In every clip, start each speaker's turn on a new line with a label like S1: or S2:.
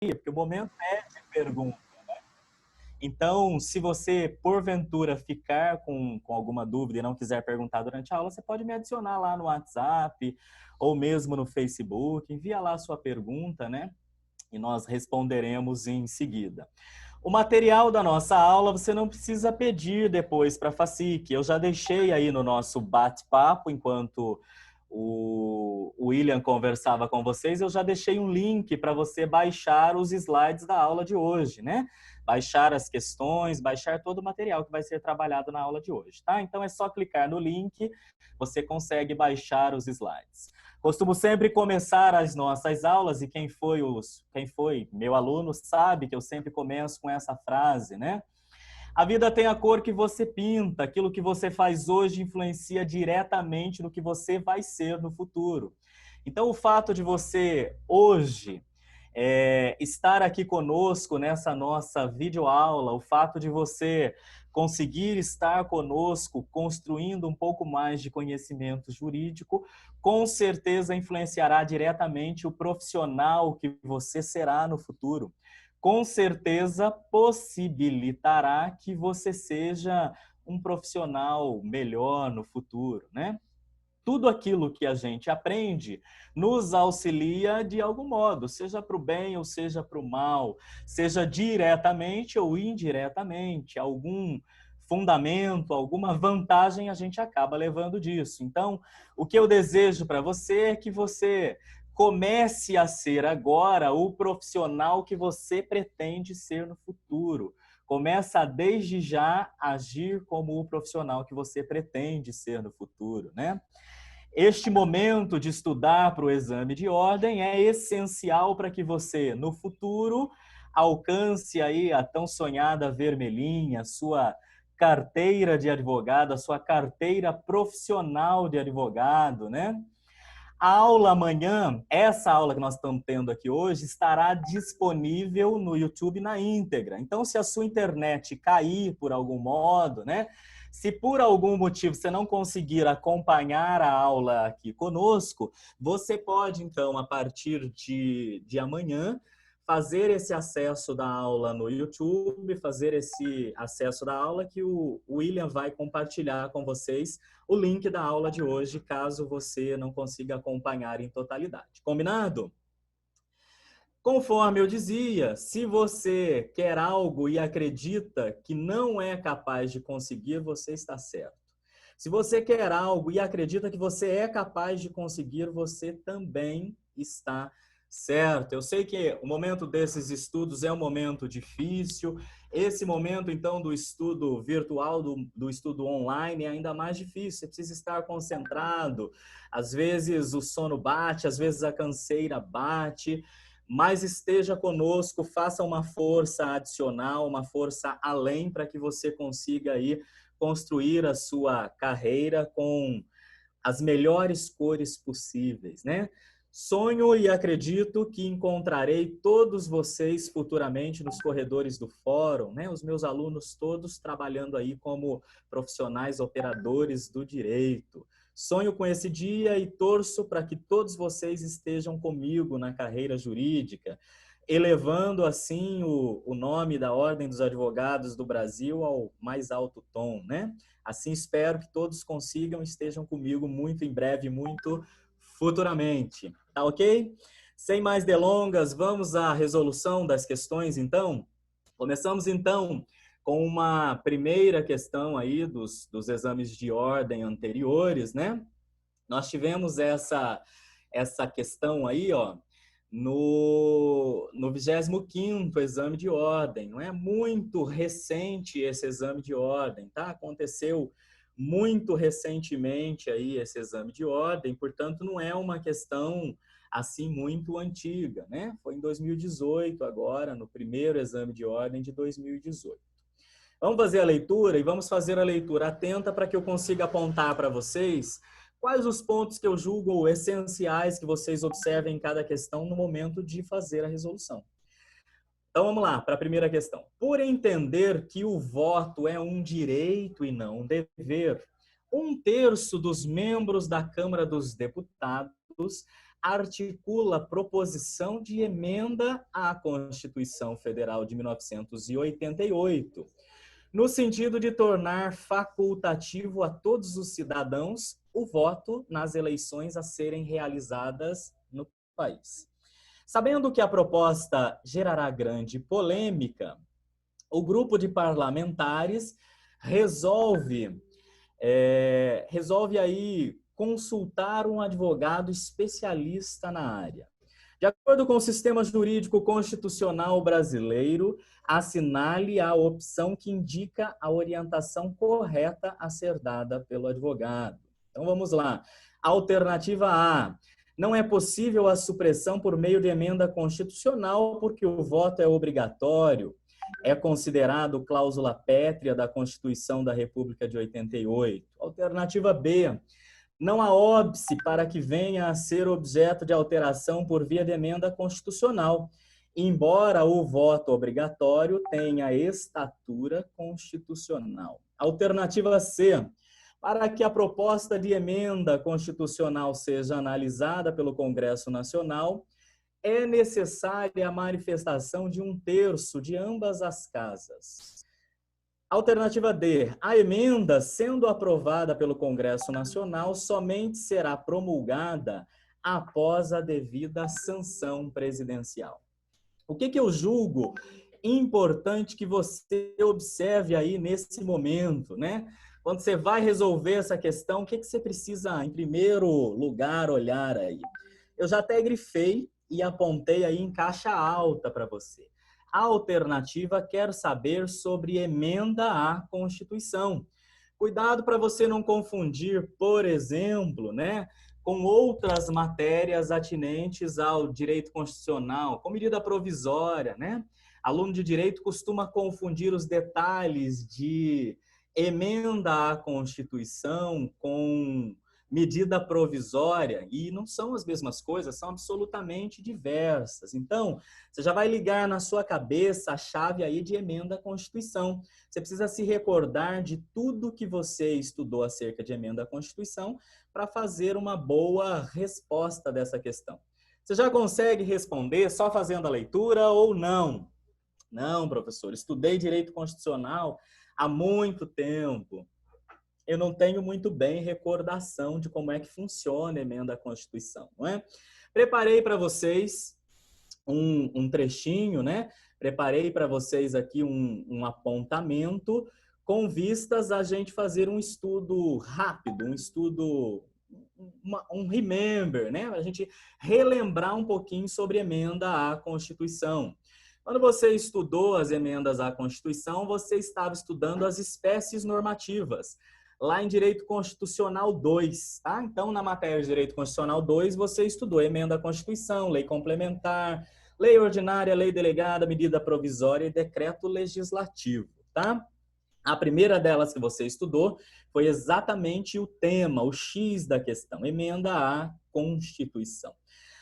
S1: porque o momento é de pergunta. Então, se você, porventura, ficar com alguma dúvida e não quiser perguntar durante a aula, você pode me adicionar lá no WhatsApp ou mesmo no Facebook, envia lá a sua pergunta, né? E nós responderemos em seguida. O material da nossa aula você não precisa pedir depois para a FACIC. Eu já deixei aí no nosso bate-papo, enquanto o William conversava com vocês, eu já deixei um link para você baixar os slides da aula de hoje, né? Baixar as questões, baixar todo o material que vai ser trabalhado na aula de hoje, tá? Então é só clicar no link, você consegue baixar os slides. Costumo sempre começar as nossas aulas, e quem foi meu aluno sabe que eu sempre começo com essa frase, né? A vida tem a cor que você pinta, aquilo que você faz hoje influencia diretamente no que você vai ser no futuro. Então, o fato de você hoje estar aqui conosco nessa nossa videoaula, o fato de você conseguir estar conosco construindo um pouco mais de conhecimento jurídico, com certeza influenciará diretamente o profissional que você será no futuro. Com certeza possibilitará que você seja um profissional melhor no futuro, né? Tudo aquilo que a gente aprende nos auxilia de algum modo, seja para o bem ou seja para o mal, seja diretamente ou indiretamente, algum fundamento, alguma vantagem a gente acaba levando disso. Então, o que eu desejo para você é que você comece a ser agora o profissional que você pretende ser no futuro. Começa a, desde já, agir como o profissional que você pretende ser no futuro, né? Este momento de estudar para o exame de ordem é essencial para que você, no futuro, alcance aí a tão sonhada vermelhinha, sua carteira de advogado, a sua carteira profissional de advogado, né? A aula amanhã, essa aula que nós estamos tendo aqui hoje, estará disponível no YouTube na íntegra. Então, se a sua internet cair por algum modo, né? Se por algum motivo você não conseguir acompanhar a aula aqui conosco, você pode, então, a partir de amanhã, fazer esse acesso da aula no YouTube, fazer esse acesso da aula que o William vai compartilhar com vocês o link da aula de hoje, caso você não consiga acompanhar em totalidade. Combinado? Conforme eu dizia, se você quer algo e acredita que não é capaz de conseguir, você está certo. Se você quer algo e acredita que você é capaz de conseguir, você também está certo. Eu sei que o momento desses estudos é um momento difícil. Esse momento, então, do estudo virtual, do estudo online, é ainda mais difícil. Você precisa estar concentrado. Às vezes o sono bate, às vezes a canseira bate, mas esteja conosco, faça uma força adicional, uma força além para que você consiga aí construir a sua carreira com as melhores cores possíveis, né? Sonho e acredito que encontrarei todos vocês futuramente nos corredores do fórum, né? Os meus alunos todos trabalhando aí como profissionais operadores do direito. Sonho com esse dia e torço para que todos vocês estejam comigo na carreira jurídica, elevando assim o nome da Ordem dos Advogados do Brasil ao mais alto tom, né? Assim espero que todos consigam e estejam comigo muito em breve, muito futuramente. Tá ok? Sem mais delongas, vamos à resolução das questões, então? Começamos, então, com uma primeira questão aí dos exames de ordem anteriores, né? Nós tivemos essa questão aí, ó, no 25º exame de ordem. Não é muito recente esse exame de ordem, tá? Aconteceu muito recentemente aí esse exame de ordem, portanto, não é uma questão assim muito antiga, né? Foi em 2018 agora, no primeiro exame de ordem de 2018. Vamos fazer a leitura e vamos fazer a leitura atenta para que eu consiga apontar para vocês quais os pontos que eu julgo essenciais que vocês observem em cada questão no momento de fazer a resolução. Então vamos lá, para a primeira questão. Por entender que o voto é um direito e não um dever, 1/3 dos membros da Câmara dos Deputados articula proposição de emenda à Constituição Federal de 1988, no sentido de tornar facultativo a todos os cidadãos o voto nas eleições a serem realizadas no país. Sabendo que a proposta gerará grande polêmica, o grupo de parlamentares resolve aí consultar um advogado especialista na área. De acordo com o sistema jurídico constitucional brasileiro, assinale a opção que indica a orientação correta a ser dada pelo advogado. Então vamos lá. Alternativa A. Não é possível a supressão por meio de emenda constitucional porque o voto é obrigatório. É considerado cláusula pétrea da Constituição da República de 88. Alternativa B. Não há óbice para que venha a ser objeto de alteração por via de emenda constitucional, embora o voto obrigatório tenha estatura constitucional. Alternativa C. Para que a proposta de emenda constitucional seja analisada pelo Congresso Nacional, é necessária a manifestação de 1/3 de ambas as casas. Alternativa D. A emenda, sendo aprovada pelo Congresso Nacional, somente será promulgada após a devida sanção presidencial. O que eu julgo importante que você observe aí nesse momento, né? Quando você vai resolver essa questão, o que você precisa, em primeiro lugar, olhar aí? Eu já até grifei e apontei aí em caixa alta para você. A alternativa quer saber sobre emenda à Constituição. Cuidado para você não confundir, por exemplo, né, com outras matérias atinentes ao direito constitucional, com medida provisória, né? Aluno de direito costuma confundir os detalhes de emenda à Constituição com medida provisória, e não são as mesmas coisas, são absolutamente diversas. Então, você já vai ligar na sua cabeça a chave aí de emenda à Constituição. Você precisa se recordar de tudo que você estudou acerca de emenda à Constituição para fazer uma boa resposta dessa questão. Você já consegue responder só fazendo a leitura ou não? Não, professor, estudei direito constitucional há muito tempo. Eu não tenho muito bem recordação de como é que funciona a emenda à Constituição, não é? Preparei para vocês um trechinho, né? Preparei para vocês aqui um apontamento com vistas a gente fazer um estudo rápido, um estudo, um remember, né? A gente relembrar um pouquinho sobre emenda à Constituição. Quando você estudou as emendas à Constituição, você estava estudando as espécies normativas, lá em Direito Constitucional 2, tá? Então, na matéria de Direito Constitucional 2, você estudou emenda à Constituição, lei complementar, lei ordinária, lei delegada, medida provisória e decreto legislativo, tá? A primeira delas que você estudou foi exatamente o tema, o X da questão, emenda à Constituição.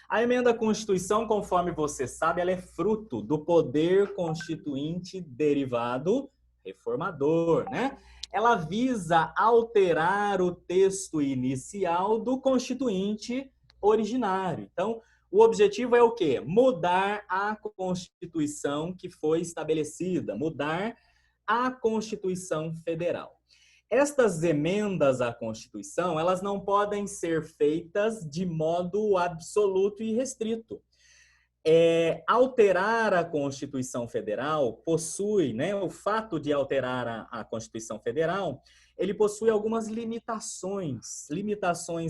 S1: A emenda à Constituição, conforme você sabe, ela é fruto do poder constituinte derivado reformador, né? Ela visa alterar o texto inicial do constituinte originário. Então, o objetivo é o quê? Mudar a Constituição que foi estabelecida, mudar a Constituição Federal. Estas emendas à Constituição, elas não podem ser feitas de modo absoluto e restrito. Alterar a Constituição Federal possui, né, o fato de alterar a Constituição Federal, ele possui algumas limitações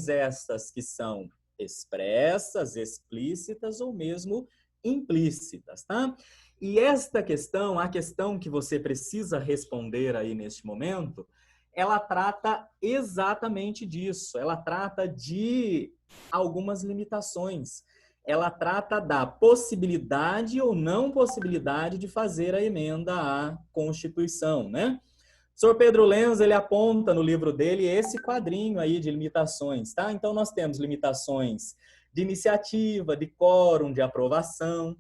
S1: estas que são expressas, explícitas ou mesmo implícitas, tá? E esta questão, a questão que você precisa responder aí neste momento, ela trata exatamente disso, ela trata de algumas limitações. Ela trata da possibilidade ou não possibilidade de fazer a emenda à Constituição, né? O senhor Pedro Lenz, ele aponta no livro dele esse quadrinho aí de limitações, tá? Então, nós temos limitações de iniciativa, de quórum, de aprovação,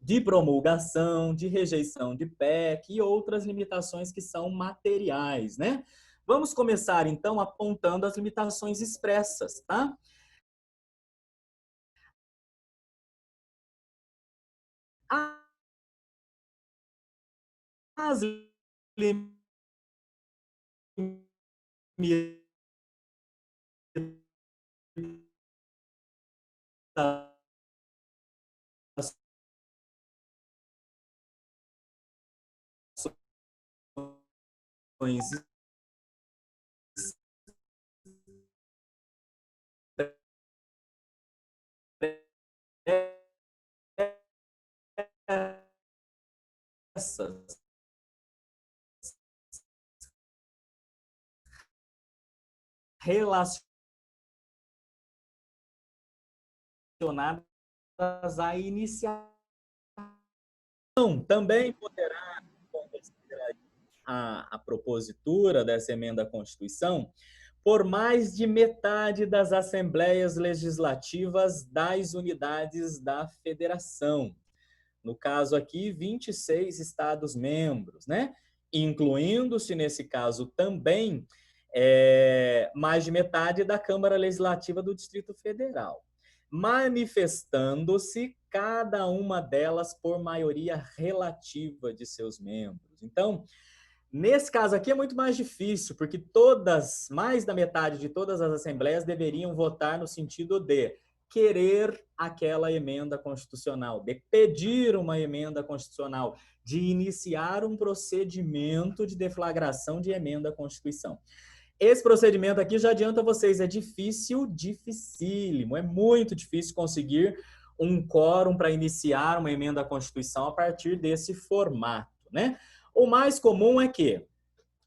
S1: de promulgação, de rejeição de PEC e outras limitações que são materiais, né? Vamos começar, então, apontando as limitações expressas, tá? as limitações expressas relacionadas à iniciação também poderá acontecer a propositura dessa emenda à Constituição por mais de metade das assembleias legislativas das unidades da federação. No caso aqui, 26 Estados-membros, né? Incluindo-se, nesse caso, também mais de metade da Câmara Legislativa do Distrito Federal, manifestando-se cada uma delas por maioria relativa de seus membros. Então, nesse caso aqui é muito mais difícil, porque mais da metade de todas as assembleias deveriam votar no sentido de querer aquela emenda constitucional, de pedir uma emenda constitucional, de iniciar um procedimento de deflagração de emenda à Constituição. Esse procedimento aqui, já adianto a vocês, é difícil, dificílimo, é muito difícil conseguir um quórum para iniciar uma emenda à Constituição a partir desse formato, né? O mais comum é que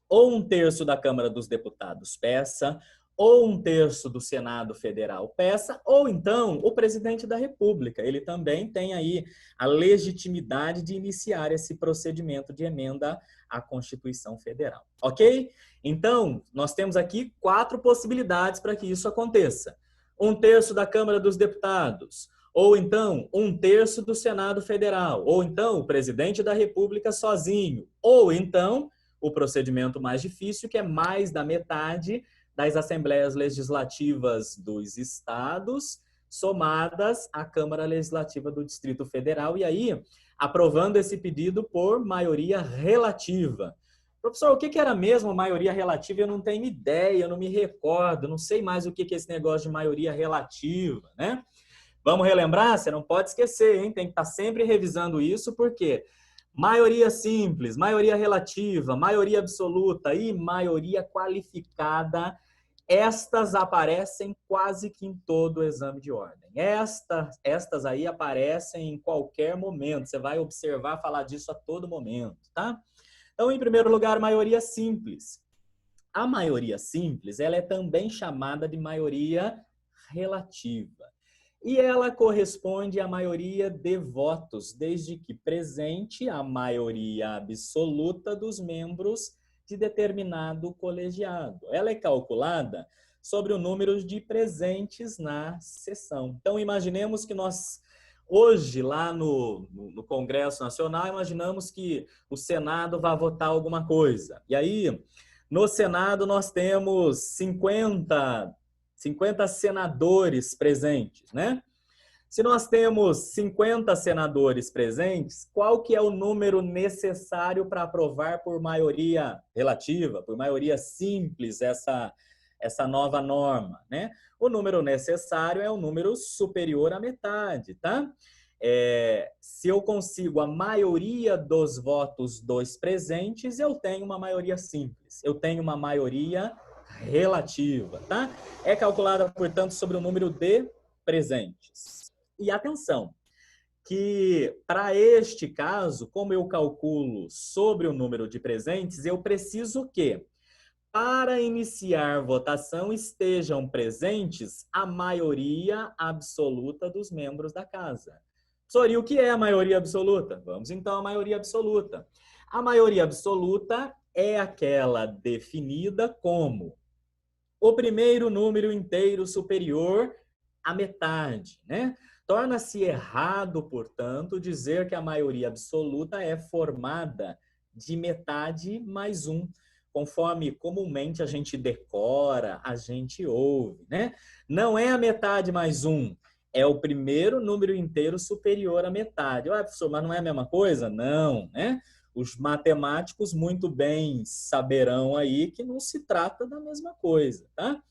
S1: ou 1/3 da Câmara dos Deputados peça, ou 1/3 do Senado Federal peça, ou então o presidente da República. Ele também tem aí a legitimidade de iniciar esse procedimento de emenda à Constituição Federal, ok? Então, nós temos aqui 4 possibilidades para que isso aconteça. 1/3 da Câmara dos Deputados, ou então 1/3 do Senado Federal, ou então o presidente da República sozinho, ou então o procedimento mais difícil, que é mais da metade das assembleias legislativas dos estados, somadas à Câmara Legislativa do Distrito Federal, e aí aprovando esse pedido por maioria relativa. Professor, o que era mesmo maioria relativa? Eu não tenho ideia, eu não me recordo, não sei mais o que é esse negócio de maioria relativa, né? Vamos relembrar? Você não pode esquecer, hein? Tem que estar sempre revisando isso, porque maioria simples, maioria relativa, maioria absoluta e maioria qualificada, estas aparecem quase que em todo o exame de ordem. Estas aí aparecem em qualquer momento, você vai observar falar disso a todo momento, tá? Então, em primeiro lugar, maioria simples. A maioria simples, ela é também chamada de maioria relativa. E ela corresponde à maioria de votos, desde que presente a maioria absoluta dos membros de determinado colegiado. Ela é calculada sobre o número de presentes na sessão. Então, imaginemos que nós, hoje, lá no Congresso Nacional, imaginamos que o Senado vai votar alguma coisa. E aí, no Senado, nós temos 50 senadores presentes, né? Se nós temos 50 senadores presentes, qual que é o número necessário para aprovar por maioria relativa, por maioria simples, essa nova norma, né? O número necessário é um número superior à metade, tá? Se eu consigo a maioria dos votos dos presentes, eu tenho uma maioria simples, eu tenho uma maioria relativa, tá? É calculada, portanto, sobre o número de presentes. E atenção, que para este caso, como eu calculo sobre o número de presentes, eu preciso que, para iniciar votação, estejam presentes a maioria absoluta dos membros da casa. Professor, e o que é a maioria absoluta? Vamos então à maioria absoluta. A maioria absoluta é aquela definida como o primeiro número inteiro superior à metade, né? Torna-se errado, portanto, dizer que a maioria absoluta é formada de metade mais um, conforme comumente a gente decora, a gente ouve, né? Não é a metade mais um, é o primeiro número inteiro superior à metade. Ué, professor, mas não é a mesma coisa? Não, né? Os matemáticos muito bem saberão aí que não se trata da mesma coisa, tá?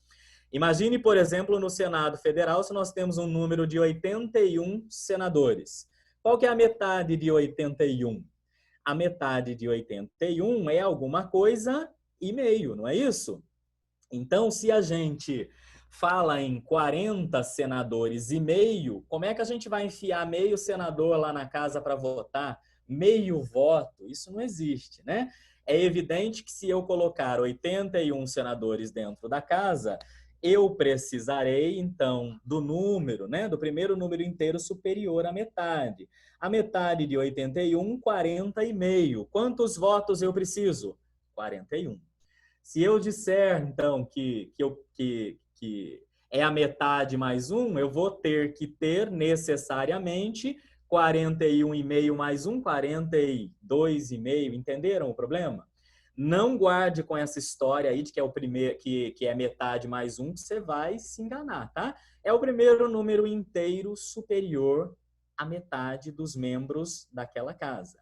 S1: Imagine, por exemplo, no Senado Federal, se nós temos um número de 81 senadores. Qual que é a metade de 81? A metade de 81 é alguma coisa e meio, não é isso? Então, se a gente fala em 40 senadores e meio, como é que a gente vai enfiar meio senador lá na casa para votar? Meio voto? Isso não existe, né? É evidente que se eu colocar 81 senadores dentro da casa, eu precisarei, então, do número, né? Do primeiro número inteiro superior à metade. A metade de 81, 40 e meio. Quantos votos eu preciso? 41. Se eu disser, então, que é a metade mais um, eu vou ter que ter necessariamente 41,5 mais um, 42,5. Entenderam o problema? Não guarde com essa história aí de que é o primeiro, que é metade mais um, que você vai se enganar, tá? É o primeiro número inteiro superior à metade dos membros daquela casa.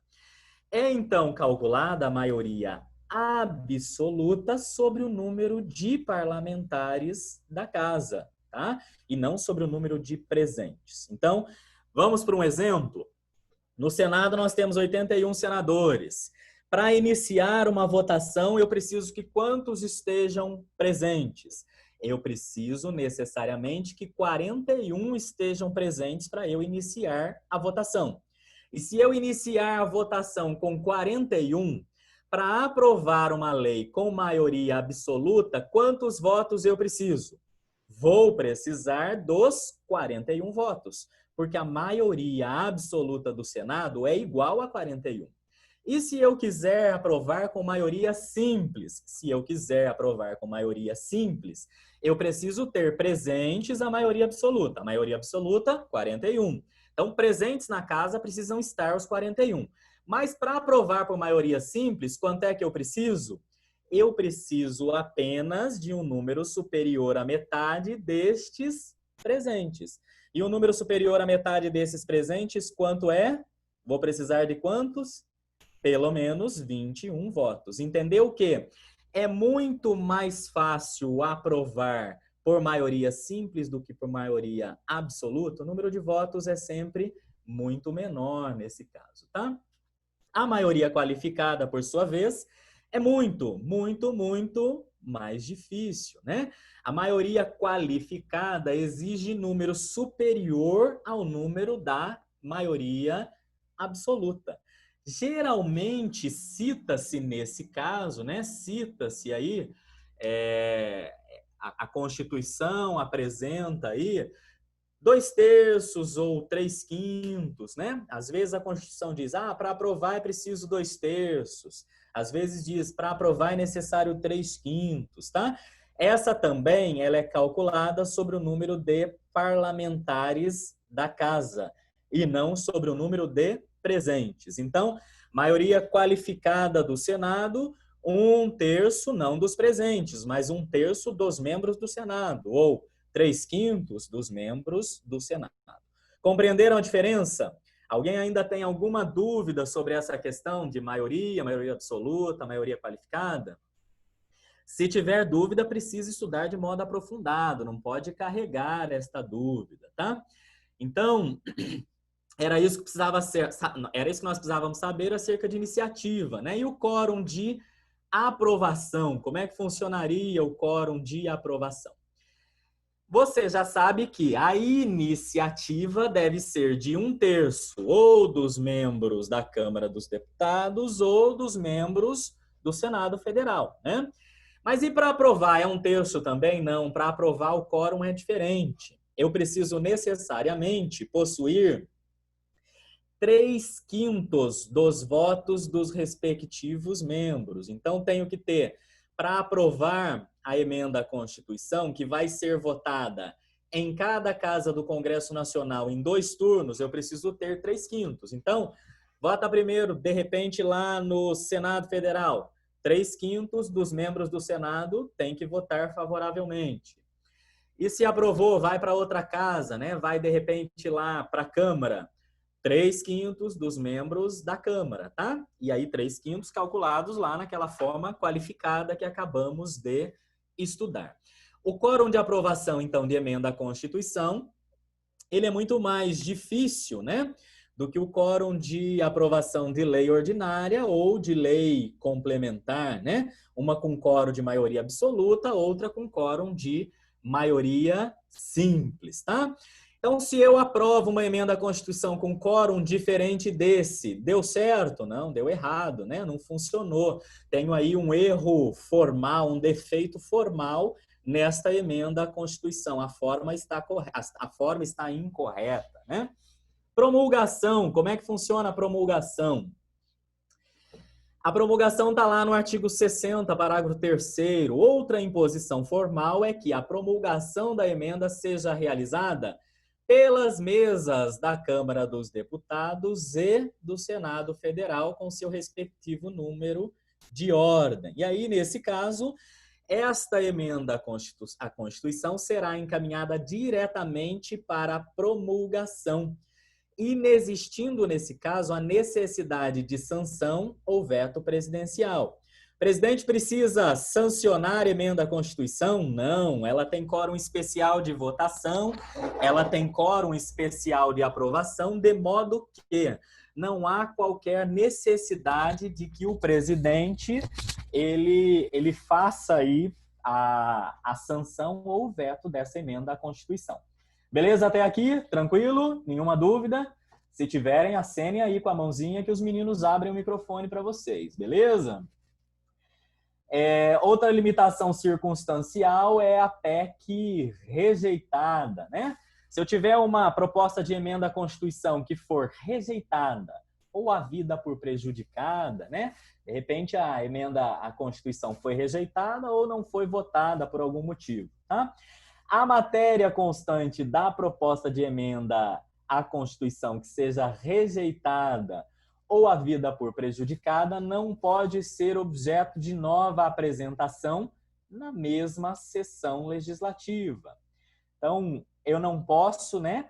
S1: É então calculada a maioria absoluta sobre o número de parlamentares da casa, tá? E não sobre o número de presentes. Então, vamos para um exemplo. No Senado nós temos 81 senadores. Para iniciar uma votação, eu preciso que quantos estejam presentes? Eu preciso necessariamente que 41 estejam presentes para eu iniciar a votação. E se eu iniciar a votação com 41, para aprovar uma lei com maioria absoluta, quantos votos eu preciso? Vou precisar dos 41 votos, porque a maioria absoluta do Senado é igual a 41. E se eu quiser aprovar com maioria simples? Se eu quiser aprovar com maioria simples, eu preciso ter presentes a maioria absoluta. A maioria absoluta, 41. Então, presentes na casa precisam estar os 41. Mas para aprovar por maioria simples, quanto é que eu preciso? Eu preciso apenas de um número superior à metade destes presentes. E um número superior à metade desses presentes, quanto é? Vou precisar de quantos? Pelo menos 21 votos. Entendeu o quê? É muito mais fácil aprovar por maioria simples do que por maioria absoluta. O número de votos é sempre muito menor nesse caso, tá? A maioria qualificada, por sua vez, é muito mais difícil, né? A maioria qualificada exige número superior ao número da maioria absoluta. Geralmente cita-se nesse caso, né? Cita-se aí, a Constituição apresenta aí 2/3 ou 3/5, né? Às vezes a Constituição diz, para aprovar é preciso 2/3. Às vezes diz, para aprovar é necessário 3/5, tá? Essa também, ela é calculada sobre o número de parlamentares da casa e não sobre o número de presentes. Então, maioria qualificada do Senado, 1/3 não dos presentes, mas 1/3 dos membros do Senado, ou 3/5 dos membros do Senado. Compreenderam a diferença? Alguém ainda tem alguma dúvida sobre essa questão de maioria, maioria absoluta, maioria qualificada? Se tiver dúvida, precisa estudar de modo aprofundado, não pode carregar esta dúvida, tá? Então, era isso que nós precisávamos saber acerca de iniciativa, né? E o quórum de aprovação, como é que funcionaria o quórum de aprovação? Você já sabe que a iniciativa deve ser de 1/3 ou dos membros da Câmara dos Deputados ou dos membros do Senado Federal, né? Mas e para aprovar? É 1/3 também? Não, para aprovar o quórum é diferente. Eu preciso necessariamente possuir 3/5 dos votos dos respectivos membros. Então, tenho que ter, para aprovar a emenda à Constituição, que vai ser votada em cada casa do Congresso Nacional em 2 turnos, eu preciso ter 3/5. Então, vota primeiro, de repente, lá no Senado Federal. 3/5 dos membros do Senado têm que votar favoravelmente. E se aprovou, vai para outra casa, né? Vai, de repente, lá para a Câmara. 3/5 dos membros da Câmara, tá? E aí 3/5 calculados lá naquela forma qualificada que acabamos de estudar. O quórum de aprovação, então, de emenda à Constituição, ele é muito mais difícil, né, do que o quórum de aprovação de lei ordinária ou de lei complementar, né? Uma com quórum de maioria absoluta, outra com quórum de maioria simples, tá? Então, se eu aprovo uma emenda à Constituição com quórum diferente desse, deu certo? Não, deu errado, né? Não funcionou. Tenho aí um erro formal, um defeito formal nesta emenda à Constituição. A forma está incorreta, né? Promulgação, como é que funciona a promulgação? A promulgação está lá no artigo 60, parágrafo 3º. Outra imposição formal é que a promulgação da emenda seja realizada pelas mesas da Câmara dos Deputados e do Senado Federal, com seu respectivo número de ordem. E aí, nesse caso, esta emenda à Constituição será encaminhada diretamente para a promulgação, inexistindo, nesse caso, a necessidade de sanção ou veto presidencial. O presidente precisa sancionar a emenda à Constituição? Não, ela tem quórum especial de votação, ela tem quórum especial de aprovação, de modo que não há qualquer necessidade de que o presidente ele faça aí a sanção ou o veto dessa emenda à Constituição. Beleza até aqui? Tranquilo? Nenhuma dúvida? Se tiverem, acenem aí com a mãozinha que os meninos abrem o microfone para vocês, beleza? Outra limitação circunstancial é a PEC rejeitada, né? Se eu tiver uma proposta de emenda à Constituição que for rejeitada ou havida por prejudicada, né? De repente a emenda à Constituição foi rejeitada ou não foi votada por algum motivo, tá? A matéria constante da proposta de emenda à Constituição que seja rejeitada ou havida por prejudicada não pode ser objeto de nova apresentação na mesma sessão legislativa. Então, eu não posso, né,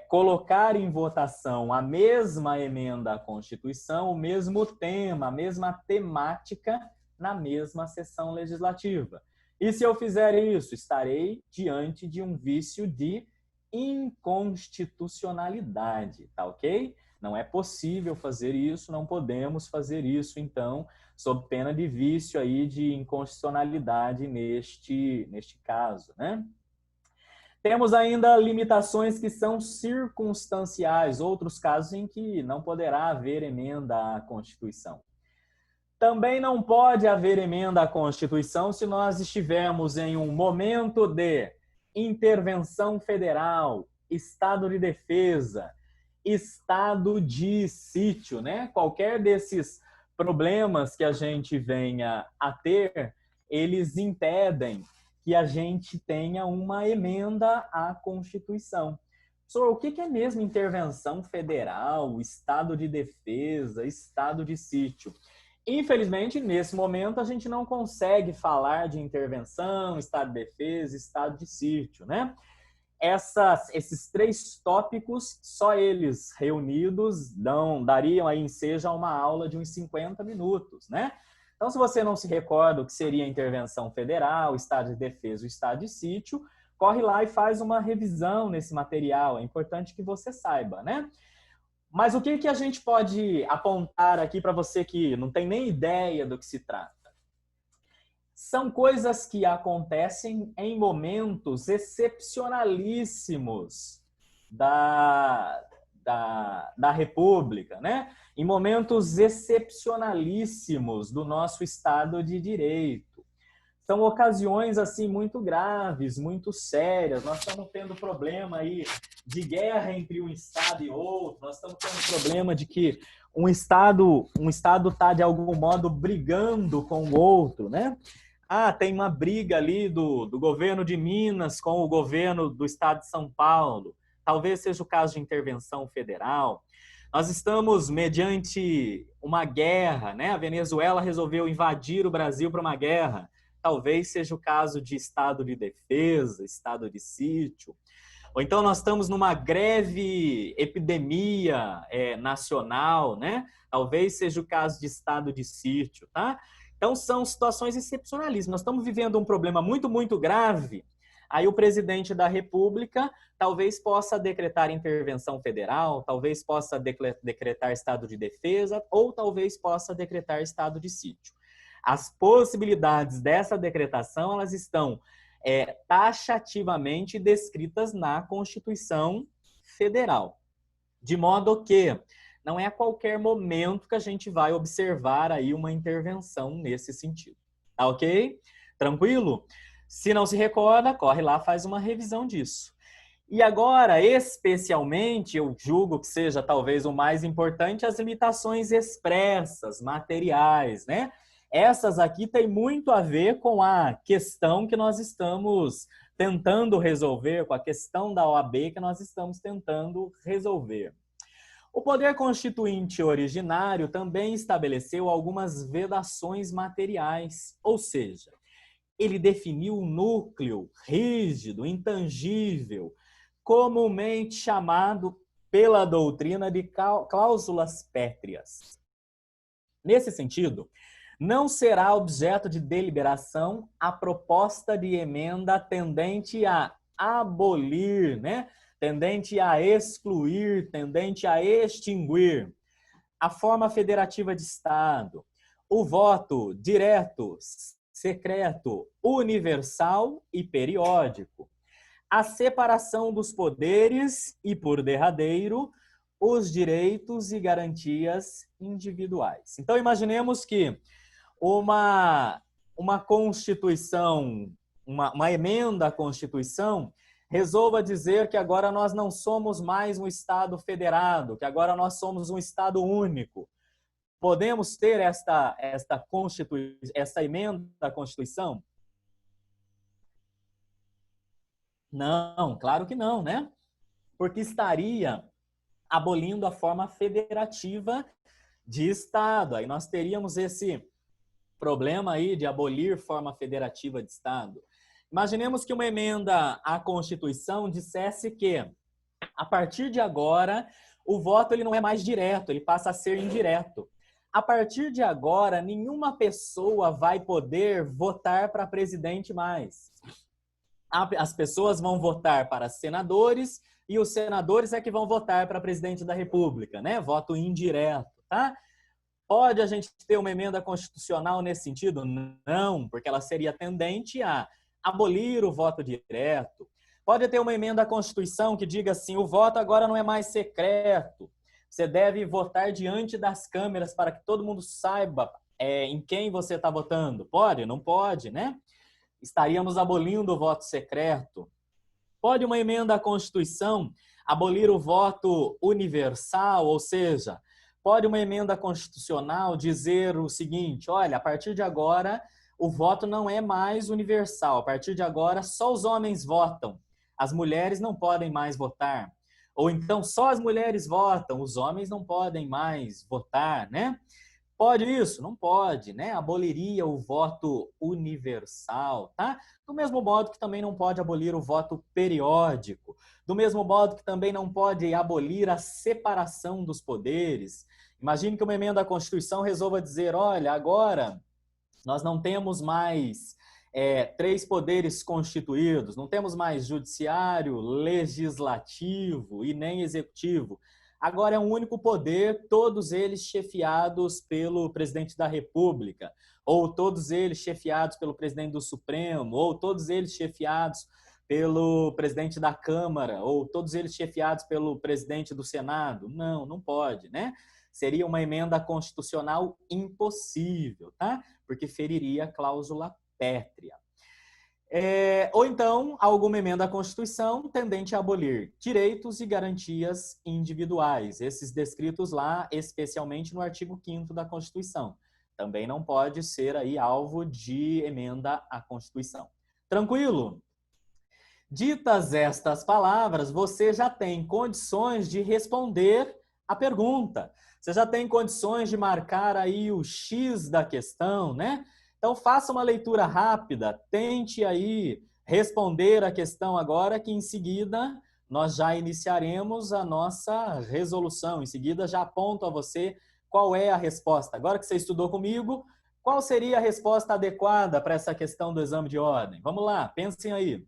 S1: colocar em votação a mesma emenda à Constituição, o mesmo tema, a mesma temática na mesma sessão legislativa. E se eu fizer isso, estarei diante de um vício de inconstitucionalidade, tá ok? Não é possível fazer isso, não podemos fazer isso, então, sob pena de vício aí de inconstitucionalidade neste caso, né? Temos ainda limitações que são circunstanciais, outros casos em que não poderá haver emenda à Constituição. Também não pode haver emenda à Constituição se nós estivermos em um momento de intervenção federal, estado de defesa, estado de sítio, né? Qualquer desses problemas que a gente venha a ter, eles impedem que a gente tenha uma emenda à Constituição. Professor, o que é mesmo intervenção federal, estado de defesa, estado de sítio? Infelizmente, nesse momento, a gente não consegue falar de intervenção, estado de defesa, estado de sítio, né? Esses 3 tópicos, só eles reunidos, dariam aí, seja uma aula de uns 50 minutos, né? Então, se você não se recorda o que seria intervenção federal, estado de defesa, o estado de sítio, corre lá e faz uma revisão nesse material. É importante que você saiba, né? Mas o que a gente pode apontar aqui para você que não tem nem ideia do que se trata? São coisas que acontecem em momentos excepcionalíssimos da República, né? Em momentos excepcionalíssimos do nosso Estado de Direito. São ocasiões assim muito graves, muito sérias. Nós estamos tendo problema aí de guerra entre um estado e outro. Nós estamos tendo problema de que um estado está de algum modo brigando com o outro, né? Tem uma briga ali do governo de Minas com o governo do estado de São Paulo. Talvez seja o caso de intervenção federal. Nós estamos mediante uma guerra, né? A Venezuela resolveu invadir o Brasil para uma guerra. Talvez seja o caso de estado de defesa, estado de sítio. Ou então nós estamos numa greve, epidemia nacional, né? Talvez seja o caso de estado de sítio, tá? Então são situações excepcionalíssimas. Nós estamos vivendo um problema muito, muito grave. Aí o presidente da República talvez possa decretar intervenção federal, talvez possa decretar estado de defesa, ou talvez possa decretar estado de sítio. As possibilidades dessa decretação, elas estão taxativamente descritas na Constituição Federal. De modo que não é a qualquer momento que a gente vai observar aí uma intervenção nesse sentido. Tá ok? Tranquilo? Se não se recorda, corre lá, faz uma revisão disso. E agora, especialmente, eu julgo que seja talvez o mais importante, as limitações expressas, materiais, né? Essas aqui têm muito a ver com a questão que nós estamos tentando resolver, com a questão da OAB que nós estamos tentando resolver. O Poder Constituinte originário também estabeleceu algumas vedações materiais, ou seja, ele definiu um núcleo rígido, intangível, comumente chamado pela doutrina de cláusulas pétreas. Nesse sentido, não será objeto de deliberação a proposta de emenda tendente a abolir, né? Tendente a excluir, tendente a extinguir a forma federativa de Estado, o voto direto, secreto, universal e periódico, a separação dos poderes e, por derradeiro, os direitos e garantias individuais. Então, imaginemos que uma Constituição, uma emenda à Constituição, resolva dizer que agora nós não somos mais um Estado federado, que agora nós somos um Estado único. Podemos ter esta emenda à Constituição? Não, claro que não, né? Porque estaria abolindo a forma federativa de Estado. Aí nós teríamos esse problema aí de abolir forma federativa de Estado. Imaginemos que uma emenda à Constituição dissesse que, a partir de agora, o voto ele não é mais direto, ele passa a ser indireto. A partir de agora, nenhuma pessoa vai poder votar para presidente mais. As pessoas vão votar para senadores e os senadores é que vão votar para presidente da República, né? Voto indireto, tá? Pode a gente ter uma emenda constitucional nesse sentido? Não, porque ela seria tendente a abolir o voto direto. Pode ter uma emenda à Constituição que diga assim, o voto agora não é mais secreto. Você deve votar diante das câmeras para que todo mundo saiba em quem você está votando. Pode? Não pode, né? Estaríamos abolindo o voto secreto. Pode uma emenda à Constituição abolir o voto universal, ou seja, pode uma emenda constitucional dizer o seguinte, olha, a partir de agora o voto não é mais universal, a partir de agora só os homens votam, as mulheres não podem mais votar. Ou então só as mulheres votam, os homens não podem mais votar, né? Pode isso? Não pode, né? Aboliria o voto universal, tá? Do mesmo modo que também não pode abolir o voto periódico, do mesmo modo que também não pode abolir a separação dos poderes. Imagine que uma emenda à Constituição resolva dizer, olha, agora nós não temos mais 3 poderes constituídos, não temos mais judiciário, legislativo e nem executivo. Agora é um único poder, todos eles chefiados pelo presidente da República, ou todos eles chefiados pelo presidente do Supremo, ou todos eles chefiados pelo presidente da Câmara, ou todos eles chefiados pelo presidente do Senado. Não, não pode, né? Seria uma emenda constitucional impossível, tá? Porque feriria a cláusula pétrea. Ou então, alguma emenda à Constituição tendente a abolir direitos e garantias individuais, esses descritos lá, especialmente no artigo 5º da Constituição. Também não pode ser aí alvo de emenda à Constituição. Tranquilo? Ditas estas palavras, você já tem condições de responder a pergunta. Você já tem condições de marcar aí o X da questão, né? Então, faça uma leitura rápida, tente aí responder a questão agora, que em seguida nós já iniciaremos a nossa resolução. Em seguida, já aponto a você qual é a resposta. Agora que você estudou comigo, qual seria a resposta adequada para essa questão do exame de ordem? Vamos lá, pensem aí.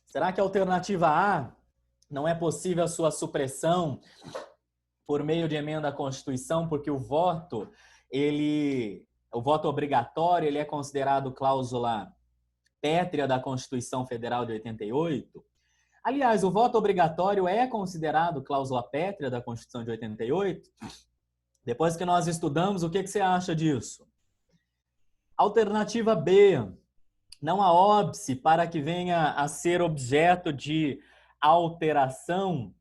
S1: Será que a alternativa A não é possível a sua supressão por meio de emenda à Constituição, porque o voto obrigatório, ele é considerado cláusula pétrea da Constituição Federal de 88? Aliás, o voto obrigatório é considerado cláusula pétrea da Constituição de 88? Depois que nós estudamos, o que você acha disso? Alternativa B, não há óbice para que venha a ser objeto de alteração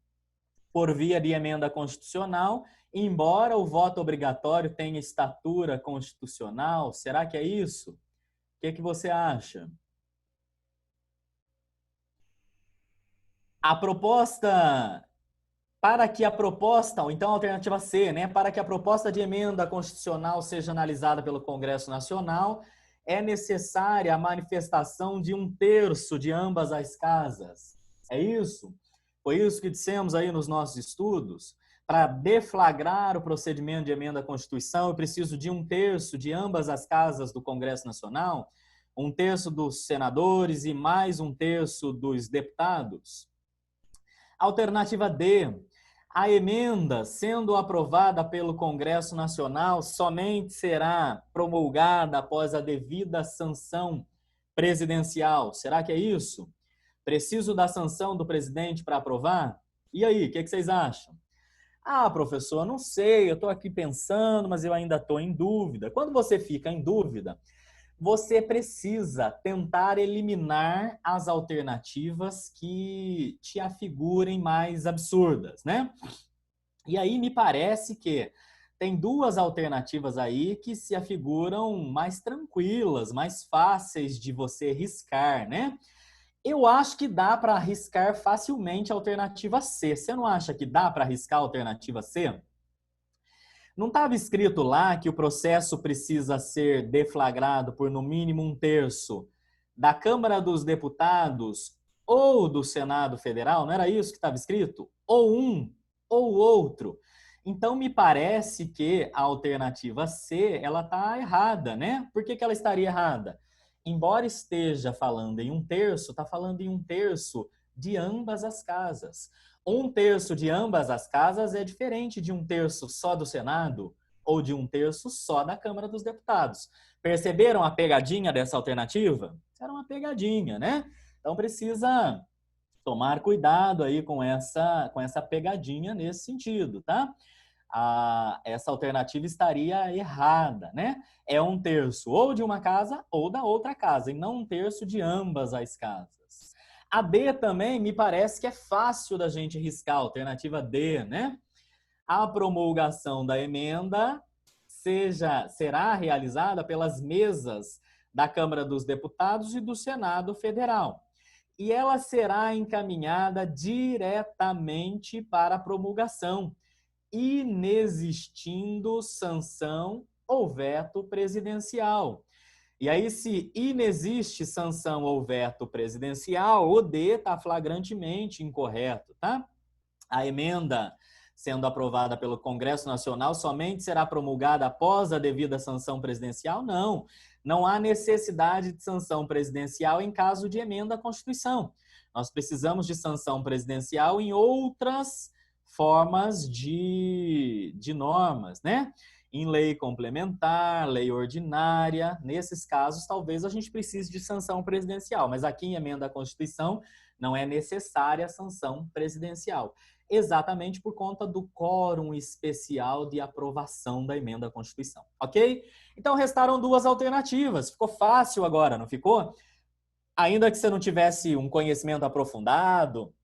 S1: por via de emenda constitucional, embora o voto obrigatório tenha estatura constitucional. Será que é isso? O que você acha? A proposta, para que a proposta, ou então a alternativa C, né, para que a proposta de emenda constitucional seja analisada pelo Congresso Nacional, é necessária a manifestação de 1/3 de ambas as casas. É isso? Foi isso que dissemos aí nos nossos estudos. Para deflagrar o procedimento de emenda à Constituição, eu preciso de 1/3 de ambas as casas do Congresso Nacional, 1/3 dos senadores e mais 1/3 dos deputados. Alternativa D, a emenda, sendo aprovada pelo Congresso Nacional, somente será promulgada após a devida sanção presidencial. Será que é isso? Preciso da sanção do presidente para aprovar? E aí, o que vocês acham? Ah, professor, não sei, eu estou aqui pensando, mas eu ainda estou em dúvida. Quando você fica em dúvida, você precisa tentar eliminar as alternativas que te afigurem mais absurdas, né? E aí me parece que tem duas alternativas aí que se afiguram mais tranquilas, mais fáceis de você riscar, né? Eu acho que dá para arriscar facilmente a alternativa C. Você não acha que dá para arriscar a alternativa C? Não estava escrito lá que o processo precisa ser deflagrado por no mínimo 1/3 da Câmara dos Deputados ou do Senado Federal? Não era isso que estava escrito? Ou um ou outro. Então, me parece que a alternativa C, ela está errada, né? Por que ela estaria errada? Embora esteja falando em 1/3, está falando em 1/3 de ambas as casas. 1/3 de ambas as casas é diferente de 1/3 só do Senado ou de 1/3 só da Câmara dos Deputados. Perceberam a pegadinha dessa alternativa? Era uma pegadinha, né? Então precisa tomar cuidado aí com essa pegadinha nesse sentido, tá? Essa alternativa estaria errada, né? É 1/3 ou de uma casa ou da outra casa, e não 1/3 de ambas as casas. A D também me parece que é fácil da gente riscar, a alternativa D, né? A promulgação da emenda será realizada pelas mesas da Câmara dos Deputados e do Senado Federal. E ela será encaminhada diretamente para a promulgação, inexistindo sanção ou veto presidencial. E aí, se inexiste sanção ou veto presidencial, o D está flagrantemente incorreto, tá? A emenda, sendo aprovada pelo Congresso Nacional, somente será promulgada após a devida sanção presidencial? Não. Não há necessidade de sanção presidencial em caso de emenda à Constituição. Nós precisamos de sanção presidencial em outras formas de normas, né? Em lei complementar, lei ordinária. Nesses casos, talvez a gente precise de sanção presidencial, mas aqui em emenda à Constituição não é necessária a sanção presidencial, exatamente por conta do quórum especial de aprovação da emenda à Constituição, ok? Então, restaram duas alternativas. Ficou fácil agora, não ficou? Ainda que você não tivesse um conhecimento aprofundado,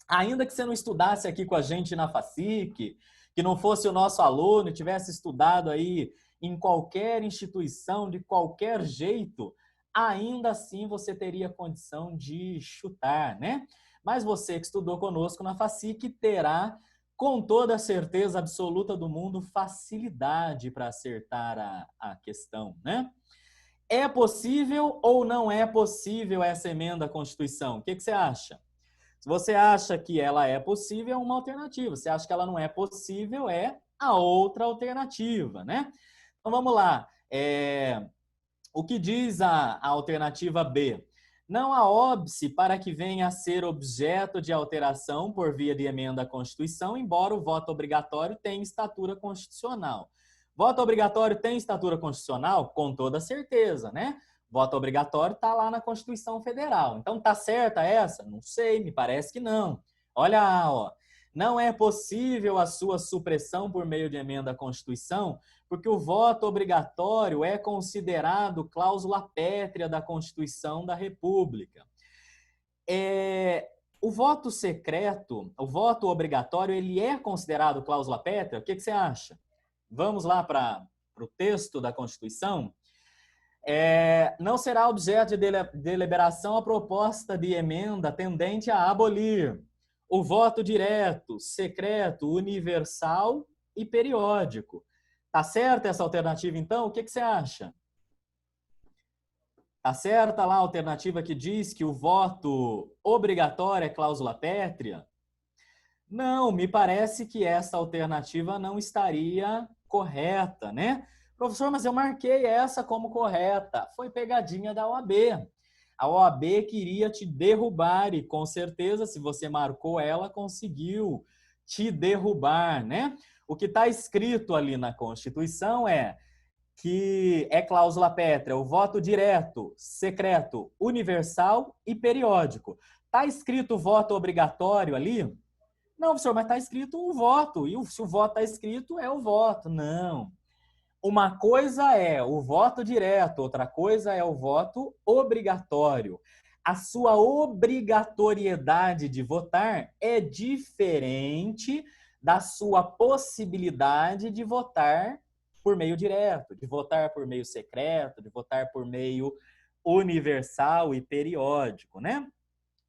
S1: ainda que você não estudasse aqui com a gente na FACIC, que não fosse o nosso aluno, tivesse estudado aí em qualquer instituição, de qualquer jeito, ainda assim você teria condição de chutar, né? Mas você que estudou conosco na FACIC terá, com toda a certeza absoluta do mundo, facilidade para acertar a questão, né? É possível ou não é possível essa emenda à Constituição? O que você acha? Se você acha que ela é possível, é uma alternativa. Se acha que ela não é possível, é a outra alternativa, né? Então vamos lá. O que diz a alternativa B? Não há óbice para que venha a ser objeto de alteração por via de emenda à Constituição, embora o voto obrigatório tenha estatura constitucional. Voto obrigatório tem estatura constitucional? Com toda certeza, né? Voto obrigatório está lá na Constituição Federal. Então, tá certa essa? Não sei, me parece que não. Olha, ó, não é possível a sua supressão por meio de emenda à Constituição, porque o voto obrigatório é considerado cláusula pétrea da Constituição da República. O voto secreto, o voto obrigatório, ele é considerado cláusula pétrea? O que você acha? Vamos lá para o texto da Constituição. Não será objeto de deliberação a proposta de emenda tendente a abolir o voto direto, secreto, universal e periódico. Tá certa essa alternativa, então? O que você acha? Tá certa lá a alternativa que diz que o voto obrigatório é cláusula pétrea? Não, me parece que essa alternativa não estaria correta, né? Professor, mas eu marquei essa como correta. Foi pegadinha da OAB. A OAB queria te derrubar e, com certeza, se você marcou ela, conseguiu te derrubar, né? O que está escrito ali na Constituição é que é cláusula pétrea, o voto direto, secreto, universal e periódico. Está escrito voto obrigatório ali? Não, professor, mas está escrito o voto. E se o voto está escrito, é o voto. Não. Uma coisa é o voto direto, outra coisa é o voto obrigatório. A sua obrigatoriedade de votar é diferente da sua possibilidade de votar por meio direto, de votar por meio secreto, de votar por meio universal e periódico, né?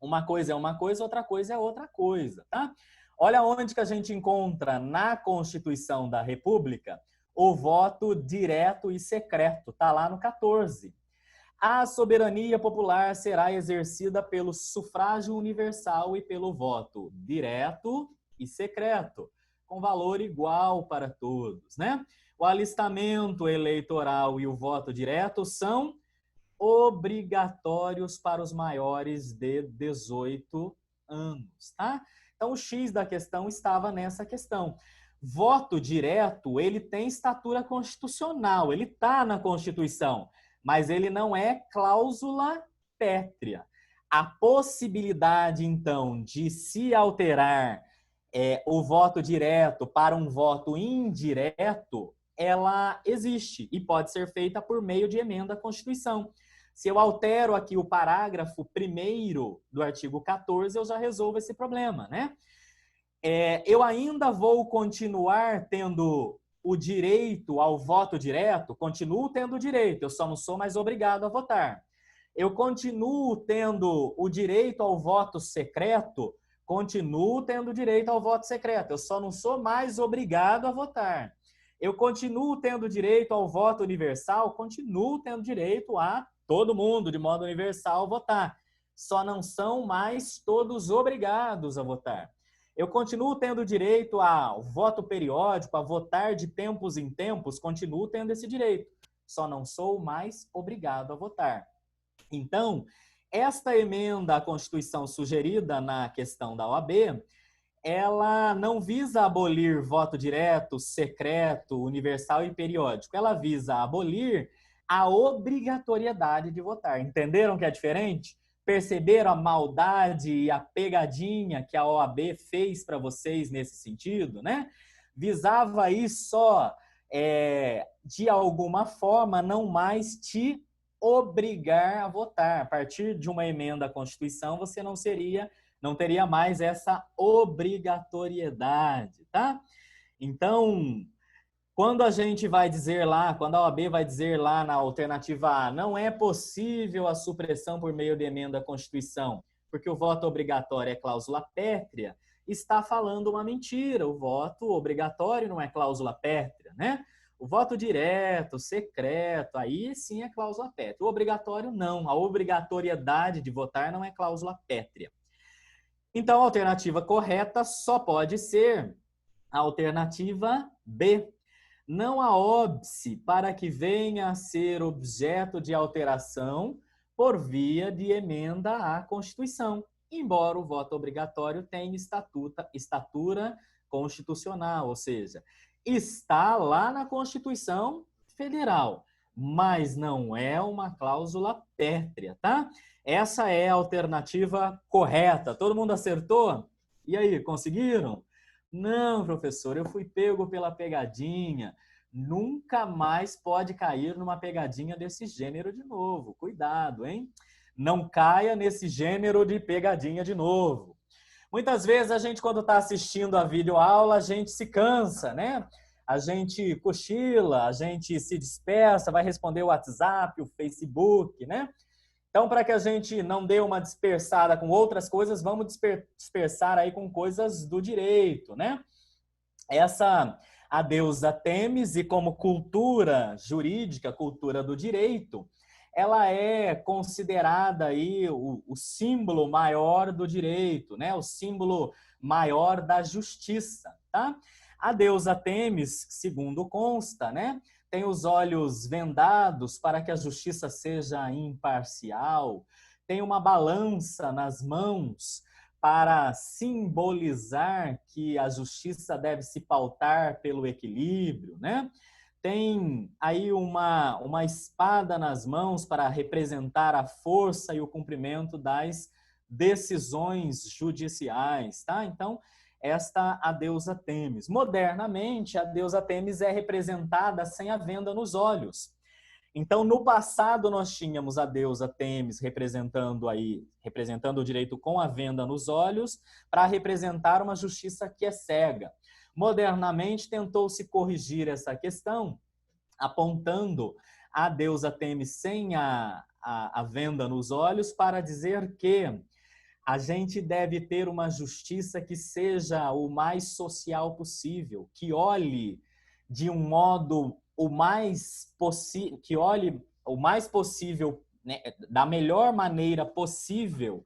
S1: Uma coisa é uma coisa, outra coisa é outra coisa, tá? Olha onde que a gente encontra na Constituição da República o voto direto e secreto, tá lá no 14. A soberania popular será exercida pelo sufrágio universal e pelo voto direto e secreto, com valor igual para todos, né? O alistamento eleitoral e o voto direto são obrigatórios para os maiores de 18 anos, tá? Então, o X da questão estava nessa questão. Voto direto, ele tem estatura constitucional, ele está na Constituição, mas ele não é cláusula pétrea. A possibilidade, então, de se alterar o voto direto para um voto indireto, ela existe e pode ser feita por meio de emenda à Constituição. Se eu altero aqui o parágrafo 1º do artigo 14, eu já resolvo esse problema, né? Eu ainda vou continuar tendo o direito ao voto direto, continuo tendo o direito, eu só não sou mais obrigado a votar. Eu continuo tendo o direito ao voto secreto, continuo tendo direito ao voto secreto, eu só não sou mais obrigado a votar. Eu continuo tendo direito ao voto universal, continuo tendo direito a todo mundo, de modo universal, votar. Só não são mais todos obrigados a votar. Eu continuo tendo direito ao voto periódico, a votar de tempos em tempos, continuo tendo esse direito. Só não sou mais obrigado a votar. Então, esta emenda à Constituição sugerida na questão da OAB, ela não visa abolir voto direto, secreto, universal e periódico. Ela visa abolir a obrigatoriedade de votar. Entenderam que é diferente? Perceberam a maldade e a pegadinha que a OAB fez para vocês nesse sentido, né? Visava aí só, de alguma forma, não mais te obrigar a votar. A partir de uma emenda à Constituição, você não teria mais essa obrigatoriedade, tá? Então, quando a gente vai dizer lá, quando a OAB vai dizer lá na alternativa A, não é possível a supressão por meio de emenda à Constituição, porque o voto obrigatório é cláusula pétrea, está falando uma mentira. O voto obrigatório não é cláusula pétrea, né? O voto direto, secreto, aí sim é cláusula pétrea. O obrigatório, não. A obrigatoriedade de votar não é cláusula pétrea. Então, a alternativa correta só pode ser a alternativa B. Não há óbice para que venha a ser objeto de alteração por via de emenda à Constituição, embora o voto obrigatório tenha estatura constitucional, ou seja, está lá na Constituição Federal, mas não é uma cláusula pétrea, tá? Essa é a alternativa correta. Todo mundo acertou? E aí, conseguiram? Não, professor, eu fui pego pela pegadinha. Nunca mais pode cair numa pegadinha desse gênero de novo. Cuidado, hein? Não caia nesse gênero de pegadinha de novo. Muitas vezes a gente, quando está assistindo a videoaula, a gente se cansa, né? A gente cochila, a gente se dispersa, vai responder o WhatsApp, o Facebook, né? Então, para que a gente não dê uma dispersada com outras coisas, vamos dispersar aí com coisas do direito, né? A deusa Têmis, e como cultura jurídica, cultura do direito, ela é considerada aí o símbolo maior do direito, né? O símbolo maior da justiça, tá? A deusa Têmis, segundo consta, né? Tem os olhos vendados para que a justiça seja imparcial, tem uma balança nas mãos para simbolizar que a justiça deve se pautar pelo equilíbrio, né? Tem aí uma espada nas mãos para representar a força e o cumprimento das decisões judiciais, tá? Então, esta a deusa Têmis. Modernamente, a deusa Têmis é representada sem a venda nos olhos. Então, no passado, nós tínhamos a deusa Têmis representando o direito com a venda nos olhos, para representar uma justiça que é cega. Modernamente, tentou-se corrigir essa questão, apontando a deusa Têmis sem a venda nos olhos, para dizer que a gente deve ter uma justiça que seja o mais social possível, que olhe de um modo que olhe o mais possível, né, da melhor maneira possível,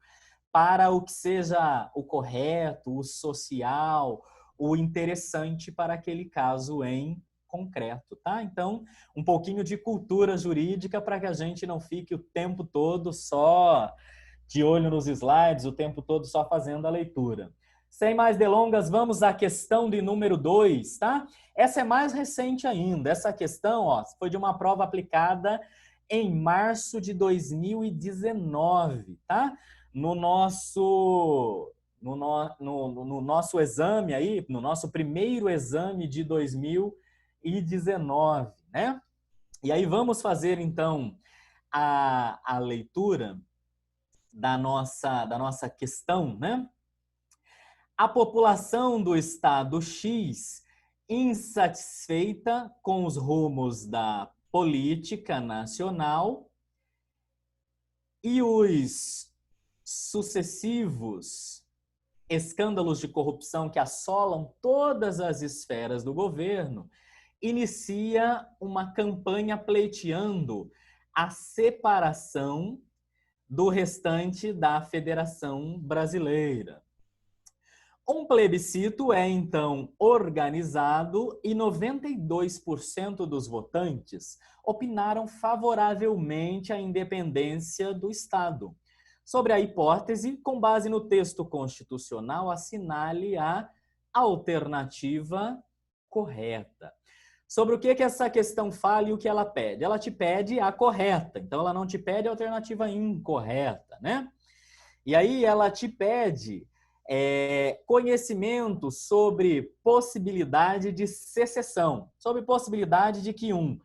S1: para o que seja o correto, o social, o interessante para aquele caso em concreto, tá? Então, um pouquinho de cultura jurídica para que a gente não fique o tempo todo só de olho nos slides, o tempo todo só fazendo a leitura. Sem mais delongas, vamos à questão de número 2, tá? Essa é mais recente ainda. Essa questão, ó, foi de uma prova aplicada em março de 2019, tá? No nosso exame aí, no nosso primeiro exame de 2019, né? E aí vamos fazer, então, a leitura da nossa questão, né? A população do estado X, insatisfeita com os rumos da política nacional e os sucessivos escândalos de corrupção que assolam todas as esferas do governo, inicia uma campanha pleiteando a separação do restante da Federação Brasileira. Um plebiscito é, então, organizado e 92% dos votantes opinaram favoravelmente à independência do Estado. Sobre a hipótese, com base no texto constitucional, assinale a alternativa correta. Sobre o que essa questão fala e o que ela pede? Ela te pede a correta, então ela não te pede a alternativa incorreta, né? E aí ela te pede conhecimento sobre possibilidade de secessão, sobre possibilidade de que um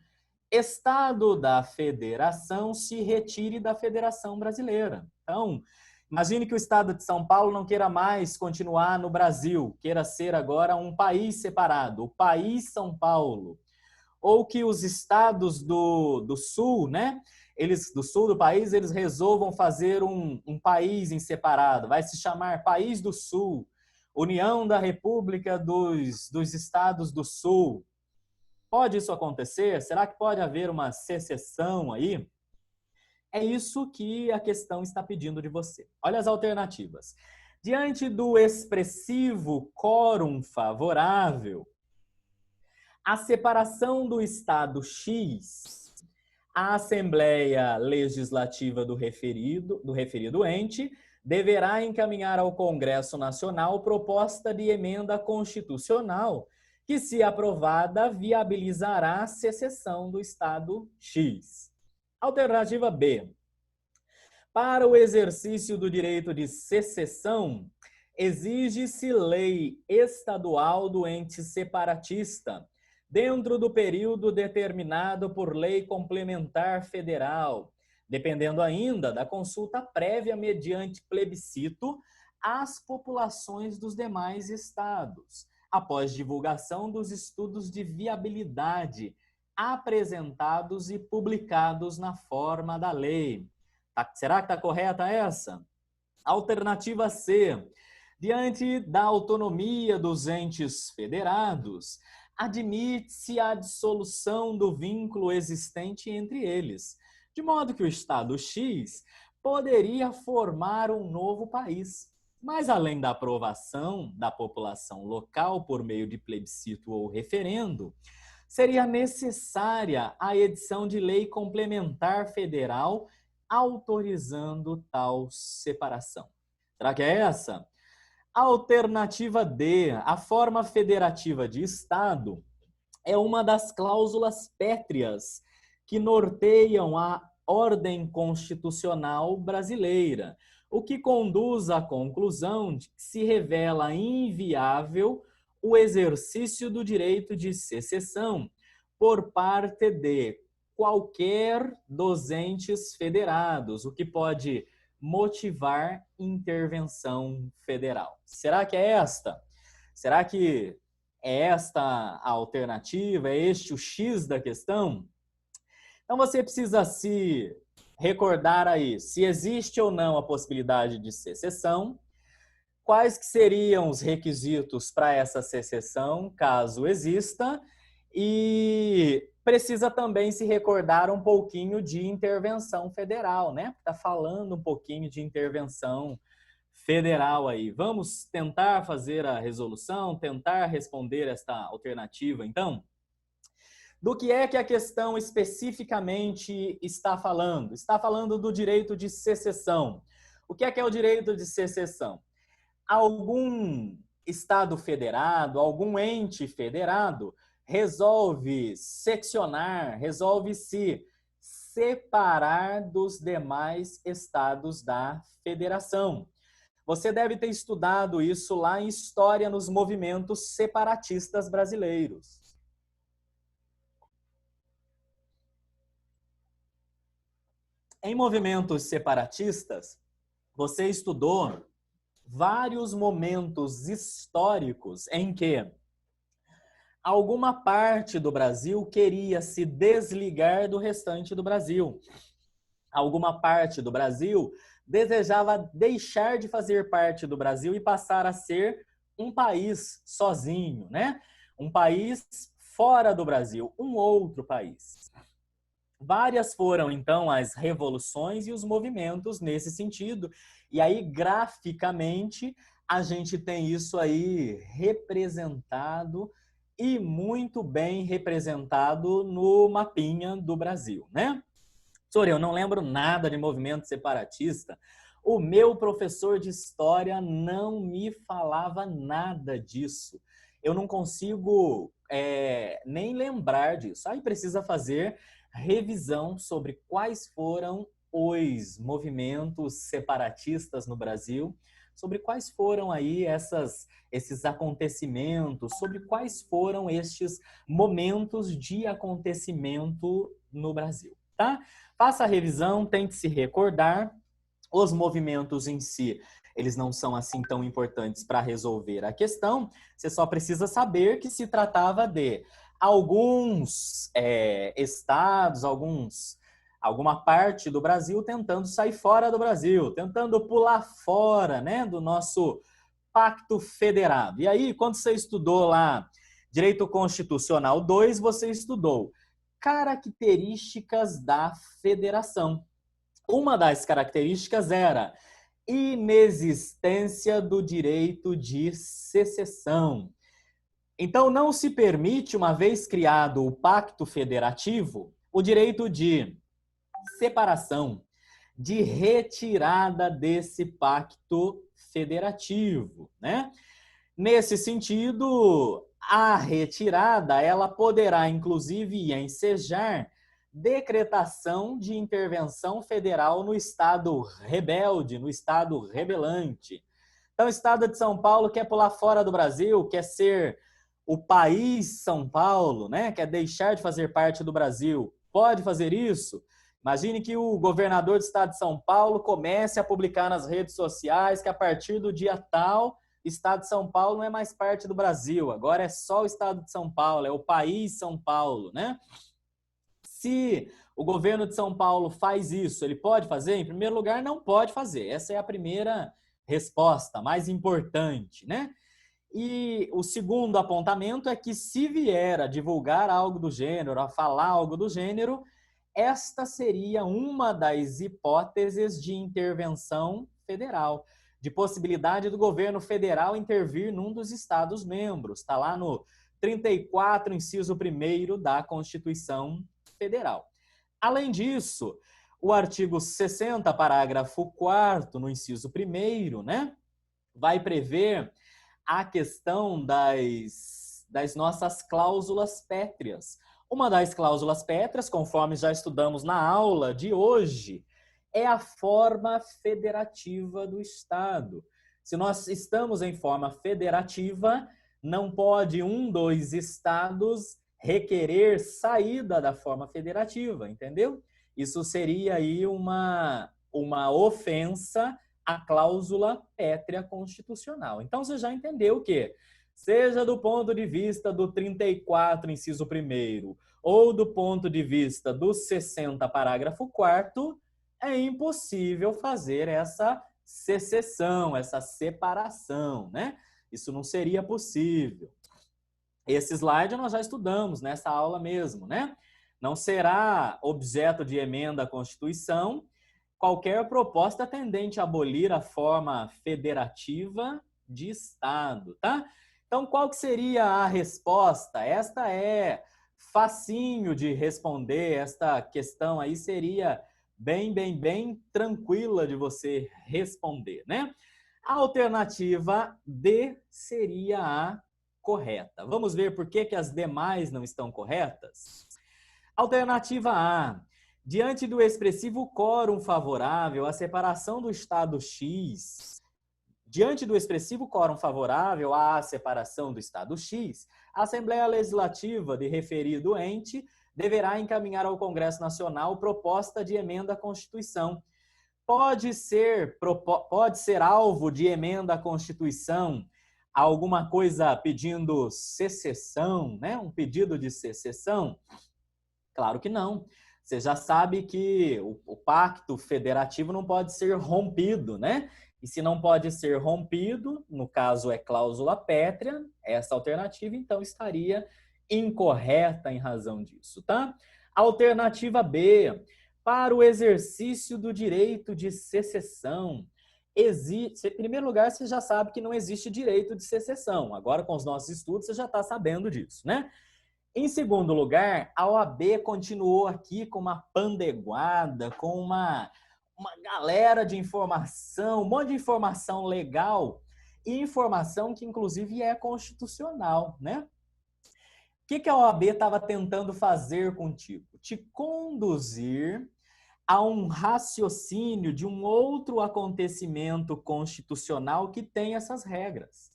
S1: Estado da Federação se retire da Federação Brasileira. Então, imagine que o Estado de São Paulo não queira mais continuar no Brasil, queira ser agora um país separado, o país São Paulo. Ou que os estados do sul, né? Do sul do país, eles resolvam fazer um país em separado. Vai se chamar País do Sul, União da República dos Estados do Sul. Pode isso acontecer? Será que pode haver uma secessão aí? É isso que a questão está pedindo de você. Olha as alternativas. Diante do expressivo quórum favorável, a separação do Estado X, a Assembleia Legislativa do referido ente deverá encaminhar ao Congresso Nacional proposta de emenda constitucional que, se aprovada, viabilizará a secessão do Estado X. Alternativa B. Para o exercício do direito de secessão, exige-se lei estadual do ente separatista, dentro do período determinado por lei complementar federal, dependendo ainda da consulta prévia mediante plebiscito às populações dos demais estados, após divulgação dos estudos de viabilidade apresentados e publicados na forma da lei. Será que está correta essa? Alternativa C. Diante da autonomia dos entes federados, admite-se a dissolução do vínculo existente entre eles, de modo que o Estado X poderia formar um novo país. Mas, além da aprovação da população local por meio de plebiscito ou referendo, seria necessária a edição de lei complementar federal autorizando tal separação. Será que é essa? Alternativa D, a forma federativa de Estado é uma das cláusulas pétreas que norteiam a ordem constitucional brasileira, o que conduz à conclusão de que se revela inviável o exercício do direito de secessão por parte de qualquer dos entes federados, o que pode motivar intervenção federal. Será que é esta? Será que é esta a alternativa? É este o X da questão? Então você precisa se recordar aí se existe ou não a possibilidade de secessão, quais que seriam os requisitos para essa secessão, caso exista, e precisa também se recordar um pouquinho de intervenção federal, né? Está falando um pouquinho de intervenção federal aí. Vamos tentar fazer a resolução, tentar responder esta alternativa, então? Do que é que a questão especificamente está falando? Está falando do direito de secessão. O que é o direito de secessão? Algum Estado federado, algum ente federado, resolve seccionar, resolve se separar dos demais estados da federação. Você deve ter estudado isso lá em História nos movimentos separatistas brasileiros. Em movimentos separatistas, você estudou vários momentos históricos em que alguma parte do Brasil queria se desligar do restante do Brasil. Alguma parte do Brasil desejava deixar de fazer parte do Brasil e passar a ser um país sozinho, né? Um país fora do Brasil, um outro país. Várias foram, então, as revoluções e os movimentos nesse sentido. E aí, graficamente, a gente tem isso aí representado e muito bem representado no mapinha do Brasil, né? Professor, eu não lembro nada de movimento separatista. O meu professor de história não me falava nada disso. Eu não consigo nem lembrar disso. Aí precisa fazer revisão sobre quais foram os movimentos separatistas no Brasil, sobre quais foram aí esses acontecimentos, sobre quais foram estes momentos de acontecimento no Brasil, tá? Faça a revisão, tente se recordar. Os movimentos em si, eles não são assim tão importantes para resolver a questão. Você só precisa saber que se tratava de alguns estados, alguma parte do Brasil tentando sair fora do Brasil, tentando pular fora, né, do nosso pacto federado. E aí, quando você estudou lá Direito Constitucional 2, você estudou características da federação. Uma das características era inexistência do direito de secessão. Então, não se permite, uma vez criado o Pacto Federativo, o direito de separação, de retirada desse pacto federativo, né? Nesse sentido, a retirada, ela poderá, inclusive, ensejar decretação de intervenção federal no estado rebelde, no estado rebelante. Então, o estado de São Paulo quer pular fora do Brasil, quer ser o país São Paulo, né? Quer deixar de fazer parte do Brasil. Pode fazer isso? Imagine que o governador do estado de São Paulo comece a publicar nas redes sociais que a partir do dia tal, o estado de São Paulo não é mais parte do Brasil, agora é só o estado de São Paulo, é o país São Paulo, né? Se o governo de São Paulo faz isso, ele pode fazer? Em primeiro lugar, não pode fazer. Essa é a primeira resposta, mais importante, né? E o segundo apontamento é que se vier a divulgar algo do gênero, a falar algo do gênero, esta seria uma das hipóteses de intervenção federal, de possibilidade do governo federal intervir num dos Estados-membros. Está lá no 34, inciso 1º da Constituição Federal. Além disso, o artigo 60, parágrafo 4º, no inciso 1º, né, vai prever a questão das nossas cláusulas pétreas. Uma das cláusulas pétreas, conforme já estudamos na aula de hoje, é a forma federativa do Estado. Se nós estamos em forma federativa, não pode um dos estados requerer saída da forma federativa, entendeu? Isso seria aí uma ofensa à cláusula pétrea constitucional. Então, você já entendeu que, seja do ponto de vista do 34, inciso 1º, ou do ponto de vista do 60, parágrafo 4º, é impossível fazer essa secessão, essa separação, né? Isso não seria possível. Esse slide nós já estudamos nessa aula mesmo, né? Não será objeto de emenda à Constituição qualquer proposta tendente a abolir a forma federativa de Estado, tá? Então, qual que seria a resposta? Esta é facinho de responder, esta questão aí seria bem tranquila de você responder, né? A alternativa D seria a correta. Vamos ver por que as demais não estão corretas? Alternativa A. Diante do expressivo quórum favorável à separação do Estado X, diante do expressivo quórum favorável à separação do Estado X, a Assembleia Legislativa de referido ente deverá encaminhar ao Congresso Nacional proposta de emenda à Constituição. Pode ser alvo de emenda à Constituição alguma coisa pedindo secessão, né? Um pedido de secessão? Claro que não. Você já sabe que o pacto federativo não pode ser rompido, né? E se não pode ser rompido, no caso é cláusula pétrea, essa alternativa, então, estaria incorreta em razão disso, tá? Alternativa B, para o exercício do direito de secessão, em primeiro lugar, você já sabe que não existe direito de secessão. Agora, com os nossos estudos, você já está sabendo disso, né? Em segundo lugar, a OAB continuou aqui com uma pandeguada, com uma galera de informação, um monte de informação legal e informação que, inclusive, é constitucional, né? O que a OAB estava tentando fazer contigo? Te conduzir a um raciocínio de um outro acontecimento constitucional que tem essas regras.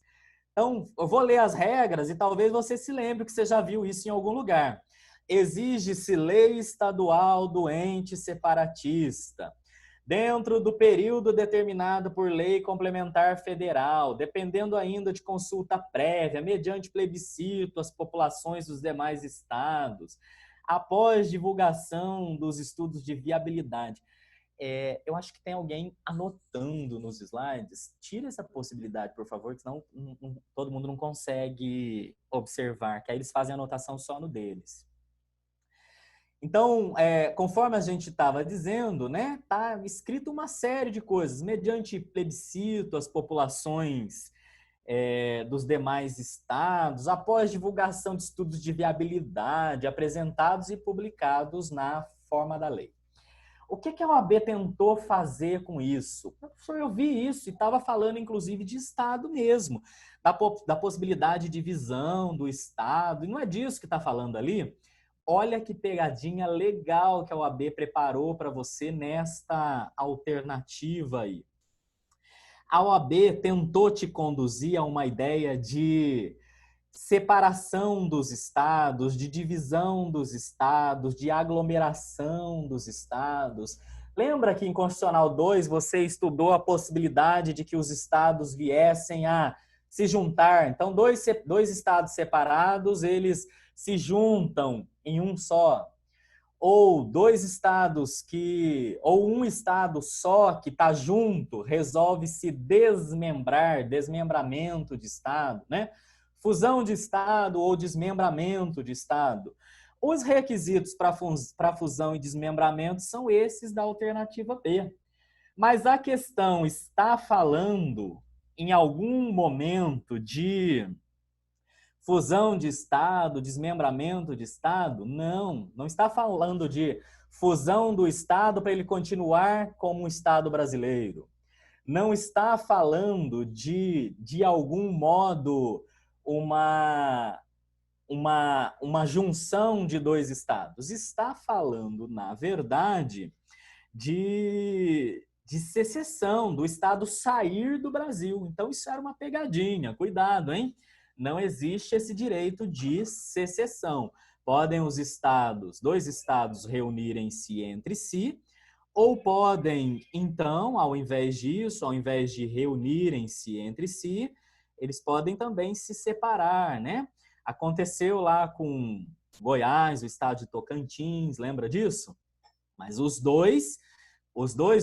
S1: Então, eu vou ler as regras e talvez você se lembre que você já viu isso em algum lugar. Exige-se lei estadual do ente separatista, dentro do período determinado por lei complementar federal, dependendo ainda de consulta prévia, mediante plebiscito, às populações dos demais estados, após divulgação dos estudos de viabilidade. eu acho que tem alguém anotando nos slides. Tira essa possibilidade, por favor, que senão todo mundo não consegue observar, que aí eles fazem anotação só no deles. Então, conforme a gente estava dizendo, né, tá escrito uma série de coisas, mediante plebiscito, as populações dos demais estados, após divulgação de estudos de viabilidade apresentados e publicados na forma da lei. O que a OAB tentou fazer com isso? Professor, eu vi isso e estava falando, inclusive, de Estado mesmo, da possibilidade de divisão do Estado, e não é disso que está falando ali? Olha que pegadinha legal que a OAB preparou para você nesta alternativa aí. A OAB tentou te conduzir a uma ideia de separação dos estados, de divisão dos estados, de aglomeração dos estados. Lembra que em Constitucional 2 você estudou a possibilidade de que os estados viessem a se juntar? Então, dois estados separados, eles se juntam em um só. Ou dois estados ou um estado só que está junto, resolve se desmembrar, desmembramento de estado, né? Fusão de estado ou desmembramento de estado. Os requisitos para fusão e desmembramento são esses da alternativa B. Mas a questão está falando em algum momento de fusão de Estado, desmembramento de Estado? Não, não está falando de fusão do Estado para ele continuar como um Estado brasileiro. Não está falando de algum modo, uma junção de dois Estados. Está falando, na verdade, de secessão, do Estado sair do Brasil. Então, isso era uma pegadinha. Cuidado, hein? Não existe esse direito de secessão. Podem dois estados reunirem-se entre si, ou podem, então, ao invés disso, ao invés de reunirem-se entre si, eles podem também se separar, né? Aconteceu lá com Goiás, o estado de Tocantins, lembra disso? Mas os dois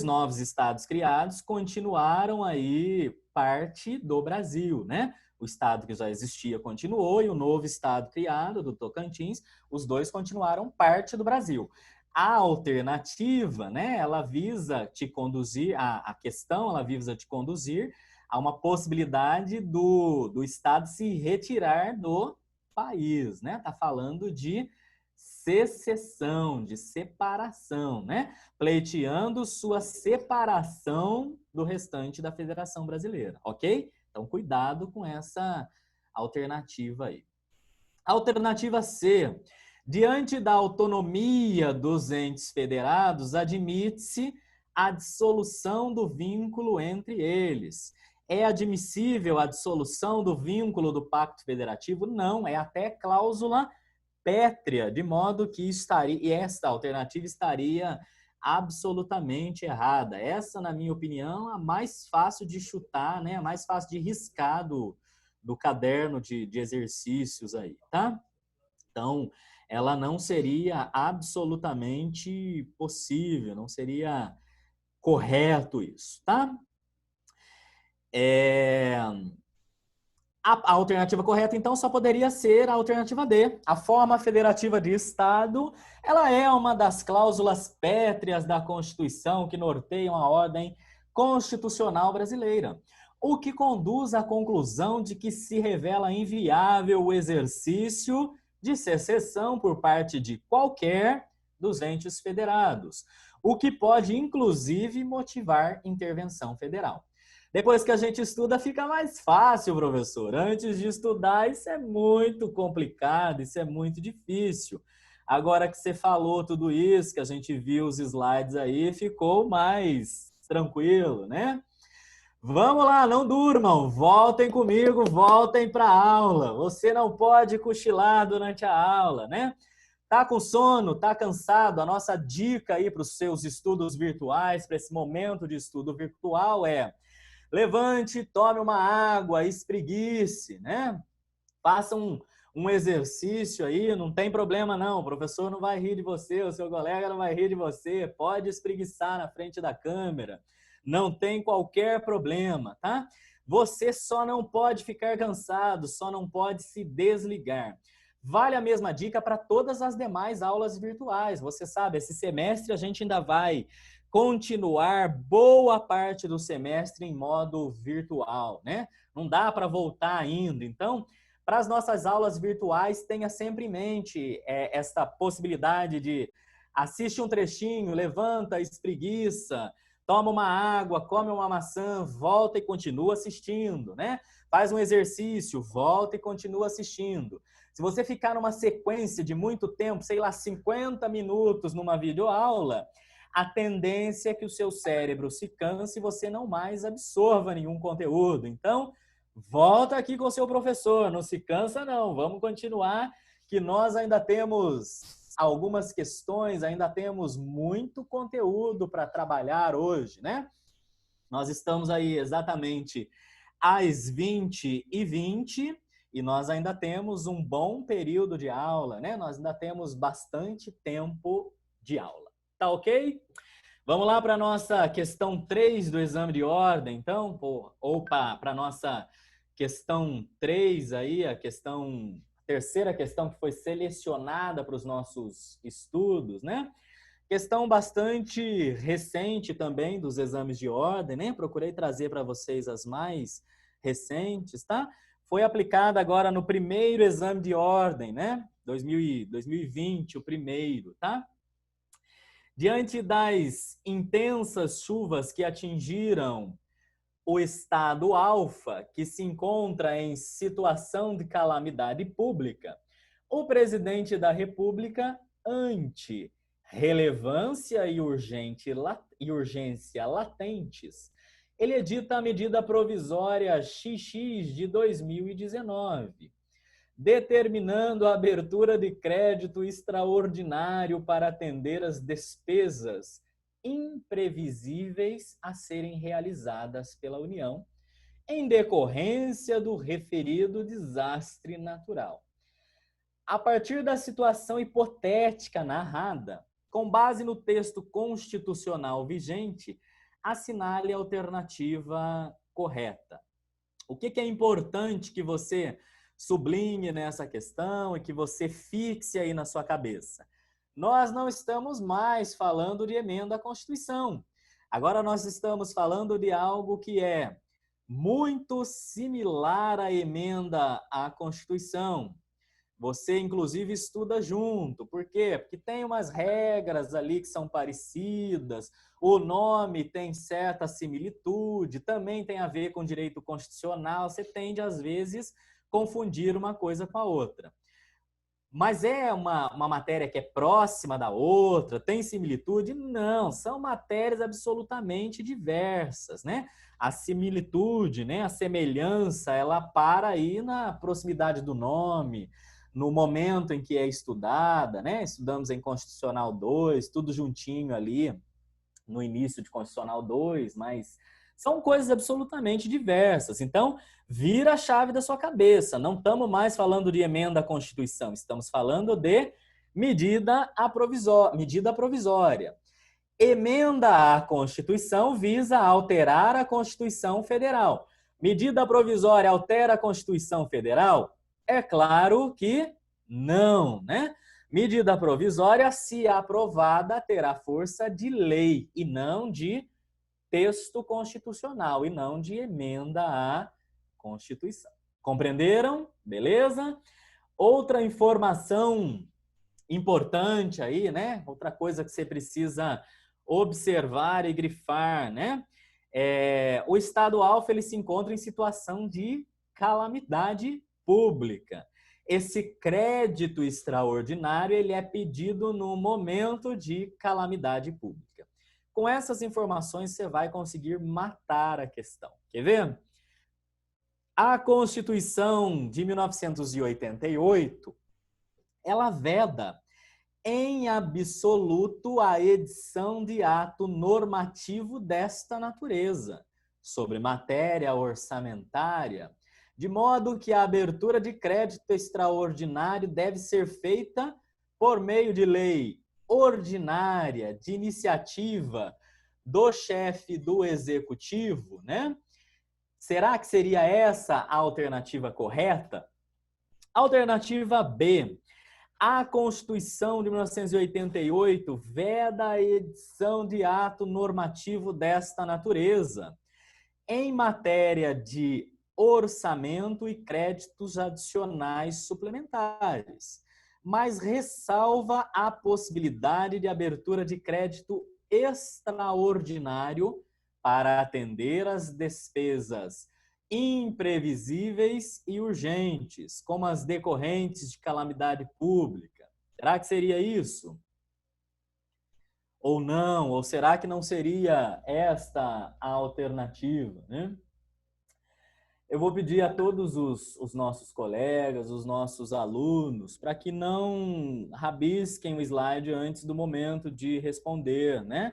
S1: novos estados criados continuaram aí parte do Brasil, né? O estado que já existia continuou e o novo estado criado, do Tocantins, os dois continuaram parte do Brasil. A alternativa, né, ela visa te conduzir, a questão, ela visa te conduzir a uma possibilidade do estado se retirar do país, né? Tá falando de secessão, de separação, né? Pleiteando sua separação do restante da Federação Brasileira, ok? Então, cuidado com essa alternativa aí. Alternativa C. Diante da autonomia dos entes federados, admite-se a dissolução do vínculo entre eles. É admissível a dissolução do vínculo do Pacto Federativo? Não, é até cláusula pétrea, de modo que esta alternativa estaria absolutamente errada. Essa, na minha opinião, é a mais fácil de chutar, né? A mais fácil de riscar do caderno de exercícios aí, tá? Então, ela não seria absolutamente possível, não seria correto isso, tá? A alternativa correta, então, só poderia ser a alternativa D. A forma federativa de Estado, ela é uma das cláusulas pétreas da Constituição que norteiam a ordem constitucional brasileira, o que conduz à conclusão de que se revela inviável o exercício de secessão por parte de qualquer dos entes federados, o que pode, inclusive, motivar intervenção federal. Depois que a gente estuda, fica mais fácil, professor. Antes de estudar, isso é muito complicado, isso é muito difícil. Agora que você falou tudo isso, que a gente viu os slides aí, ficou mais tranquilo, né? Vamos lá, não durmam, voltem comigo, voltem para a aula. Você não pode cochilar durante a aula, né? Tá com sono, tá cansado? A nossa dica aí para os seus estudos virtuais, para esse momento de estudo virtual é: levante, tome uma água, espreguice, né? Faça um exercício aí, não tem problema não, o professor não vai rir de você, o seu colega não vai rir de você, pode espreguiçar na frente da câmera, não tem qualquer problema, tá? Você só não pode ficar cansado, só não pode se desligar. Vale a mesma dica para todas as demais aulas virtuais. Você sabe, esse semestre a gente ainda vai continuar boa parte do semestre em modo virtual, né? Não dá para voltar ainda. Então, para as nossas aulas virtuais, tenha sempre em mente esta possibilidade de assiste um trechinho, levanta, espreguiça, toma uma água, come uma maçã, volta e continua assistindo, né? Faz um exercício, volta e continua assistindo. Se você ficar numa sequência de muito tempo, sei lá, 50 minutos numa videoaula, a tendência é que o seu cérebro se canse e você não mais absorva nenhum conteúdo. Então, volta aqui com o seu professor, não se cansa não, vamos continuar, que nós ainda temos algumas questões, ainda temos muito conteúdo para trabalhar hoje, né? Nós estamos aí exatamente às 20h20 e nós ainda temos um bom período de aula, né? Nós ainda temos bastante tempo de aula. Tá ok? Vamos lá para a nossa questão 3 do exame de ordem, então, ou para a nossa questão 3 aí, a terceira questão que foi selecionada para os nossos estudos, né? Questão bastante recente também dos exames de ordem, né? Procurei trazer para vocês as mais recentes, tá? Foi aplicada agora no primeiro exame de ordem, né? 2020, o primeiro, tá? Diante das intensas chuvas que atingiram o estado Alfa, que se encontra em situação de calamidade pública, o presidente da República, ante relevância e urgência latentes, ele edita a medida provisória XX de 2019, determinando a abertura de crédito extraordinário para atender as despesas imprevisíveis a serem realizadas pela União, em decorrência do referido desastre natural. A partir da situação hipotética narrada, com base no texto constitucional vigente, assinale a alternativa correta. O que é importante que você sublinhe nessa questão e que você fixe aí na sua cabeça? Nós não estamos mais falando de emenda à Constituição. Agora nós estamos falando de algo que é muito similar à emenda à Constituição. Você, inclusive, estuda junto. Por quê? Porque tem umas regras ali que são parecidas, o nome tem certa similitude, também tem a ver com direito constitucional, você tende, às vezes, confundir uma coisa com a outra. Mas é uma matéria que é próxima da outra, tem similitude? Não, são matérias absolutamente diversas, né? A similitude, né? A semelhança, ela para aí na proximidade do nome, no momento em que é estudada, né? Estudamos em Constitucional 2, tudo juntinho ali, no início de Constitucional 2, mas são coisas absolutamente diversas. Então, vira a chave da sua cabeça. Não estamos mais falando de emenda à Constituição, estamos falando de medida provisória. Emenda à Constituição visa alterar a Constituição Federal. Medida provisória altera a Constituição Federal? É claro que não, né? Medida provisória, se aprovada, terá força de lei e não de texto constitucional e não de emenda à Constituição. Compreenderam? Beleza? Outra informação importante aí, né? Outra coisa que você precisa observar e grifar, né? O Estado Alfa, ele se encontra em situação de calamidade pública. Esse crédito extraordinário, ele é pedido no momento de calamidade pública. Com essas informações, você vai conseguir matar a questão. Quer ver? A Constituição de 1988, ela veda em absoluto a edição de ato normativo desta natureza, sobre matéria orçamentária, de modo que a abertura de crédito extraordinário deve ser feita por meio de lei ordinária, de iniciativa do chefe do executivo, né? Será que seria essa a alternativa correta? Alternativa B. A Constituição de 1988 veda a edição de ato normativo desta natureza, em matéria de orçamento e créditos adicionais suplementares, mas ressalva a possibilidade de abertura de crédito extraordinário para atender às despesas imprevisíveis e urgentes, como as decorrentes de calamidade pública. Será que seria isso? Ou não? Ou será que não seria esta a alternativa, né? Eu vou pedir a todos os nossos colegas, os nossos alunos, para que não rabisquem o slide antes do momento de responder, né?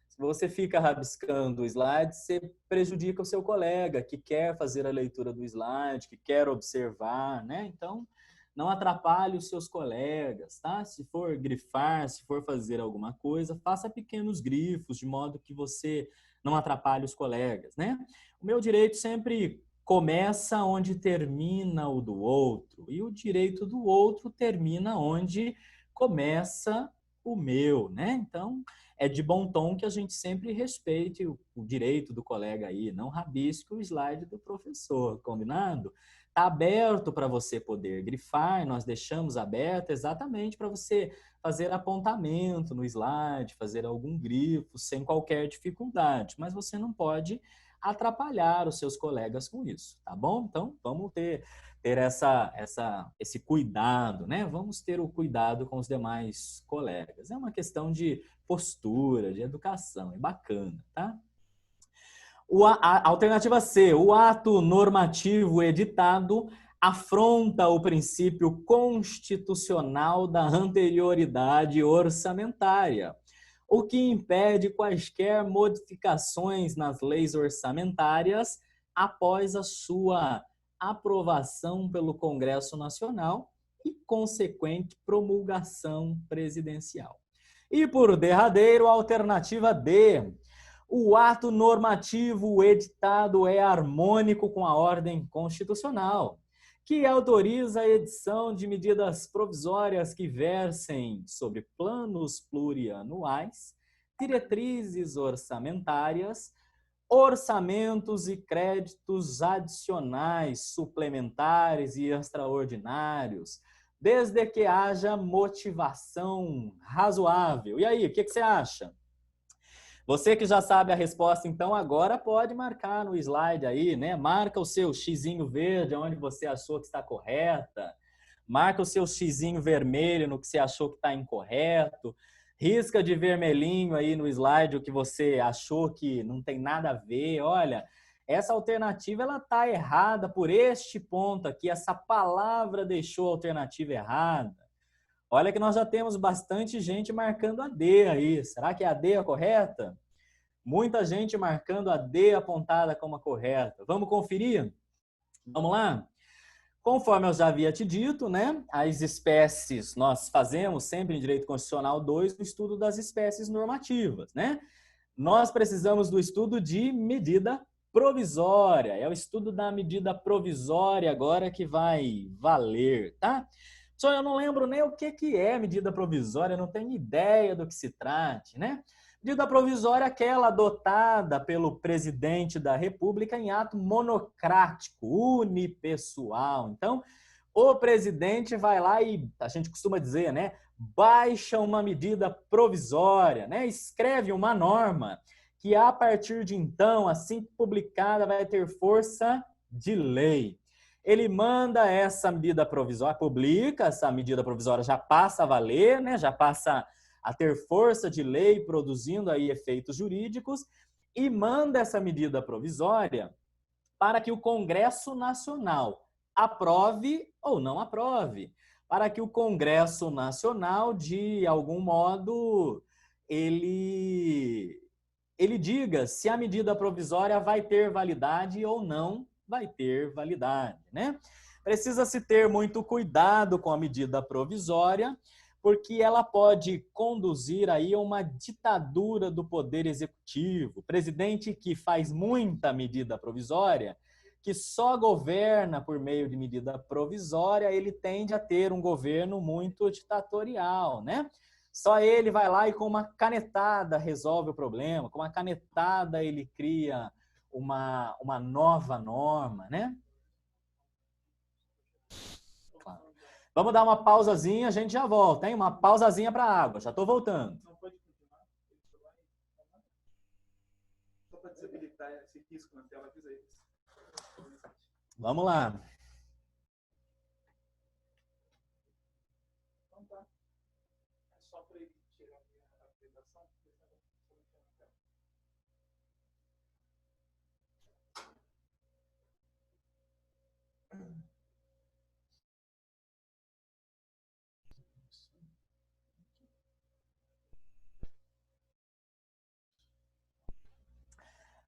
S1: Se você fica rabiscando o slide, você prejudica o seu colega que quer fazer a leitura do slide, que quer observar, né? Então, não atrapalhe os seus colegas, tá? Se for grifar, se for fazer alguma coisa, faça pequenos grifos, de modo que você não atrapalhe os colegas, né? O meu direito sempre começa onde termina o do outro, e o direito do outro termina onde começa o meu, né? Então, é de bom tom que a gente sempre respeite o direito do colega aí, não rabisque o slide do professor, combinado? Está aberto para você poder grifar, nós deixamos aberto exatamente para você fazer apontamento no slide, fazer algum grifo sem qualquer dificuldade, mas você não pode atrapalhar os seus colegas com isso, tá bom? Então, vamos ter esse cuidado, né? Vamos ter o cuidado com os demais colegas. É uma questão de postura, de educação, é bacana, tá? A alternativa C, o ato normativo editado afronta o princípio constitucional da anterioridade orçamentária, o que impede quaisquer modificações nas leis orçamentárias após a sua aprovação pelo Congresso Nacional e consequente promulgação presidencial. E por derradeiro, a alternativa D. O ato normativo editado é harmônico com a ordem constitucional, que autoriza a edição de medidas provisórias que versem sobre planos plurianuais, diretrizes orçamentárias, orçamentos e créditos adicionais, suplementares e extraordinários, desde que haja motivação razoável. E aí, o que você acha? Você que já sabe a resposta, então, agora pode marcar no slide aí, né? Marca o seu xizinho verde onde você achou que está correta. Marca o seu xizinho vermelho no que você achou que está incorreto. Risca de vermelhinho aí no slide o que você achou que não tem nada a ver. Olha, essa alternativa ela está errada por este ponto aqui. Essa palavra deixou a alternativa errada. Olha que nós já temos bastante gente marcando a D aí. Será que é a D a correta? Muita gente marcando a D apontada como a correta. Vamos conferir? Vamos lá? Conforme eu já havia te dito, né? As espécies, nós fazemos sempre em Direito Constitucional 2 o estudo das espécies normativas, né? Nós precisamos do estudo de medida provisória. É o estudo da medida provisória agora que vai valer, tá? Só eu não lembro nem o que é medida provisória, não tenho ideia do que se trate, né? Medida provisória é aquela adotada pelo presidente da República em ato monocrático, unipessoal. Então, o presidente vai lá e, a gente costuma dizer, né? Baixa uma medida provisória, né? Escreve uma norma que, a partir de então, assim que publicada, vai ter força de lei. Ele manda essa medida provisória, publica essa medida provisória, já passa a valer, né? Já passa a ter força de lei, produzindo aí efeitos jurídicos, e manda essa medida provisória para que o Congresso Nacional aprove ou não aprove, para que o Congresso Nacional, de algum modo, ele diga se a medida provisória vai ter validade ou não vai ter validade, né? Precisa-se ter muito cuidado com a medida provisória, porque ela pode conduzir aí a uma ditadura do poder executivo. O presidente que faz muita medida provisória, que só governa por meio de medida provisória, ele tende a ter um governo muito ditatorial, né? Só ele vai lá e com uma canetada resolve o problema, com uma canetada ele cria uma nova norma, né? Claro. Vamos dar uma pausazinha, a gente já volta, hein? Uma pausazinha para a água, já estou voltando.
S2: Só para desabilitar esse risco na tela, avisa aí.
S1: Vamos lá.
S2: Então tá. É só para ele tirar a apresentação.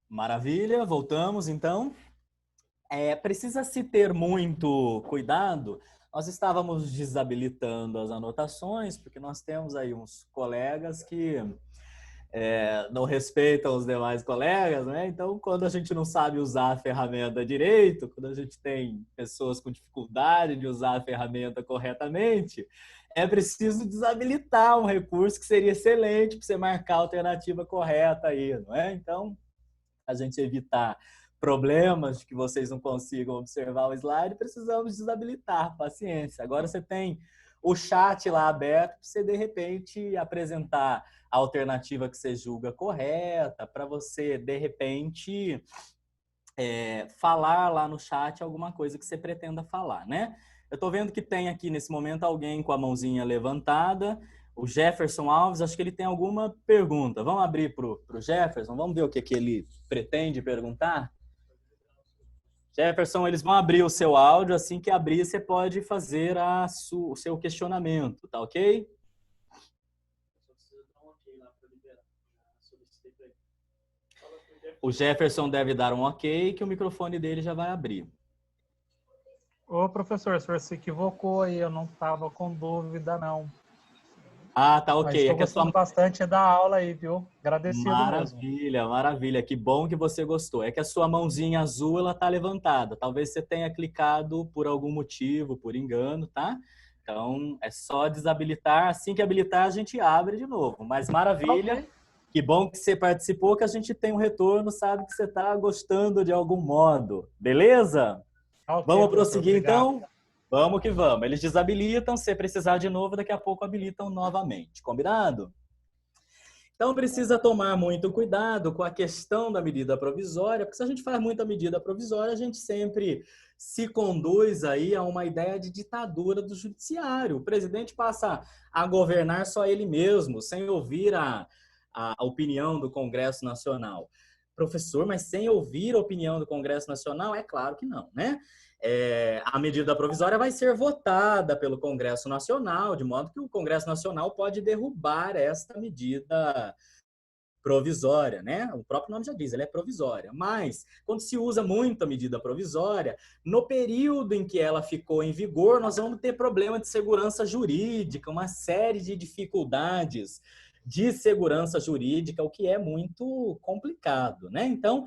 S1: Maravilha, voltamos então. Precisa-se ter muito cuidado. Nós estávamos desabilitando as anotações, porque nós temos aí uns colegas que não respeitam os demais colegas, né? Então, quando a gente não sabe usar a ferramenta direito, quando a gente tem pessoas com dificuldade de usar a ferramenta corretamente, é preciso desabilitar um recurso que seria excelente para você marcar a alternativa correta aí, não é? Então, a gente evitar problemas de que vocês não consigam observar o slide, precisamos desabilitar, paciência. Agora você tem o chat lá aberto para você, de repente, apresentar a alternativa que você julga correta, para você, de repente, falar lá no chat alguma coisa que você pretenda falar, né? Eu estou vendo que tem aqui, nesse momento, alguém com a mãozinha levantada. O Jefferson Alves, acho que ele tem alguma pergunta. Vamos abrir para o Jefferson, vamos ver o que ele pretende perguntar? Jefferson, eles vão abrir o seu áudio, assim que abrir você pode fazer o seu questionamento, tá ok? O Jefferson deve dar um ok que o microfone dele já vai abrir.
S3: Ô, professor, o senhor se equivocou aí, eu não estava com dúvida, não.
S1: Ah, tá ok.
S3: Mas estou gostando bastante da aula aí, viu? Agradecido mesmo.
S1: Maravilha, maravilha. Que bom que você gostou. É que a sua mãozinha azul, ela tá levantada. Talvez você tenha clicado por algum motivo, por engano, tá? Então, é só desabilitar. Assim que habilitar, a gente abre de novo. Mas maravilha.
S3: Okay.
S1: Que bom que você participou, que a gente tem um retorno, sabe que você está gostando de algum modo. Beleza?
S3: Okay,
S1: vamos prosseguir,
S3: obrigado.
S1: então? Vamos que vamos. Eles desabilitam, se precisar de novo, daqui a pouco habilitam novamente. Combinado? Então, precisa tomar muito cuidado com a questão da medida provisória, porque se a gente faz muita medida provisória, a gente sempre se conduz aí a uma ideia de ditadura do judiciário. O presidente passa a governar só ele mesmo, sem ouvir a opinião do Congresso Nacional. Professor, mas sem ouvir a opinião do Congresso Nacional? É claro que não, né? A medida provisória vai ser votada pelo Congresso Nacional, de modo que o Congresso Nacional pode derrubar esta medida provisória, né? O próprio nome já diz, ela é provisória. Mas, quando se usa muito a medida provisória, no período em que ela ficou em vigor, nós vamos ter problema de segurança jurídica, uma série de dificuldades de segurança jurídica, o que é muito complicado, né? Então,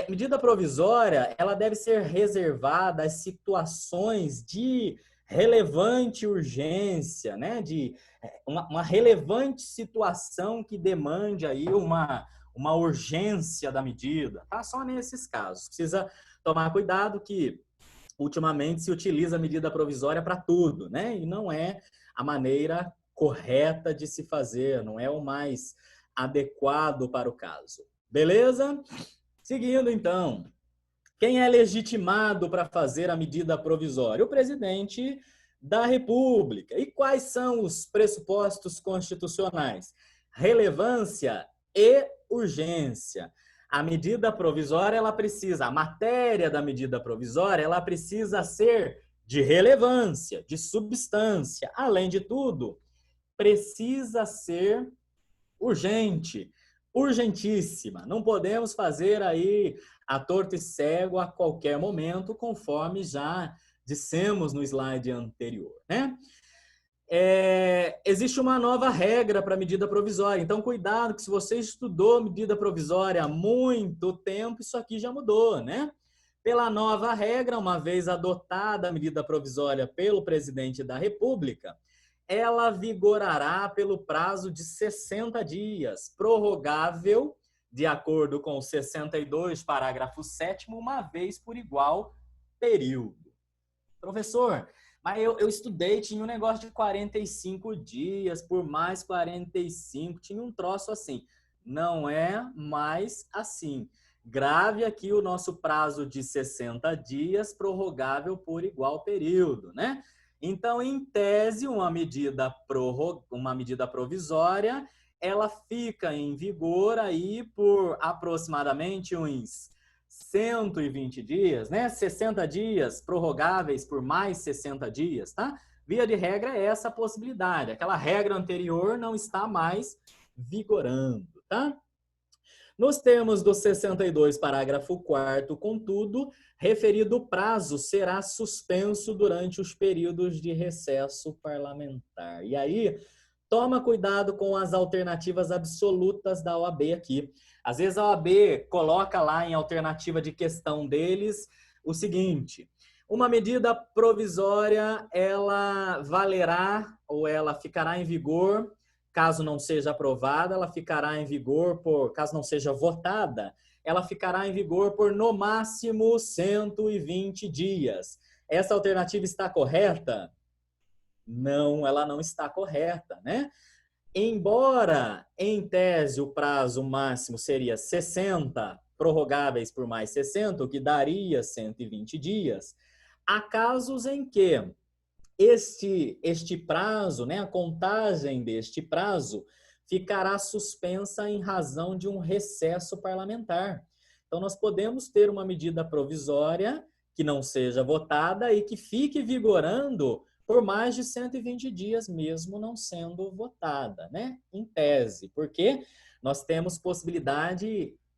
S1: medida provisória, ela deve ser reservada às situações de relevante urgência, né? De uma relevante situação que demande aí uma urgência da medida, tá? Só nesses casos. Precisa tomar cuidado que ultimamente se utiliza a medida provisória para tudo, né? E não é a maneira correta de se fazer, não é o mais adequado para o caso. Beleza? Seguindo, então, quem é legitimado para fazer a medida provisória? O presidente da República. E quais são os pressupostos constitucionais? Relevância e urgência. A medida provisória, a matéria da medida provisória, ela precisa ser de relevância, de substância. Além de tudo, precisa ser urgente, urgentíssima. Não podemos fazer aí a torto e cego a qualquer momento, conforme já dissemos no slide anterior, né? Existe uma nova regra para medida provisória, então cuidado que se você estudou medida provisória há muito tempo, isso aqui já mudou, né? Pela nova regra, uma vez adotada a medida provisória pelo presidente da República, ela vigorará pelo prazo de 60 dias, prorrogável, de acordo com o 62, parágrafo 7º, uma vez por igual período. Professor, mas eu estudei, tinha um negócio de 45 dias, por mais 45, tinha um troço assim. Não é mais assim. Grave aqui o nosso prazo de 60 dias, prorrogável por igual período, né? Então, em tese, uma medida provisória, ela fica em vigor aí por aproximadamente uns 120 dias, né? 60 dias prorrogáveis por mais 60 dias, tá? Via de regra é essa a possibilidade. Aquela regra anterior não está mais vigorando, tá? Nos termos do 62, parágrafo 4º, contudo, referido prazo será suspenso durante os períodos de recesso parlamentar. E aí, toma cuidado com as alternativas absolutas da OAB aqui. Às vezes a OAB coloca lá em alternativa de questão deles o seguinte: uma medida provisória, ela valerá ou ela ficará em vigor, caso não seja aprovada, ela ficará em vigor caso não seja votada, ela ficará em vigor por no máximo 120 dias. Essa alternativa está correta? Não, ela não está correta, né? Embora, em tese, o prazo máximo seria 60, prorrogáveis por mais 60, o que daria 120 dias, há casos em que este prazo, né, a contagem deste prazo, ficará suspensa em razão de um recesso parlamentar. Então, nós podemos ter uma medida provisória que não seja votada e que fique vigorando por mais de 120 dias, mesmo não sendo votada, né? Em tese, porque nós temos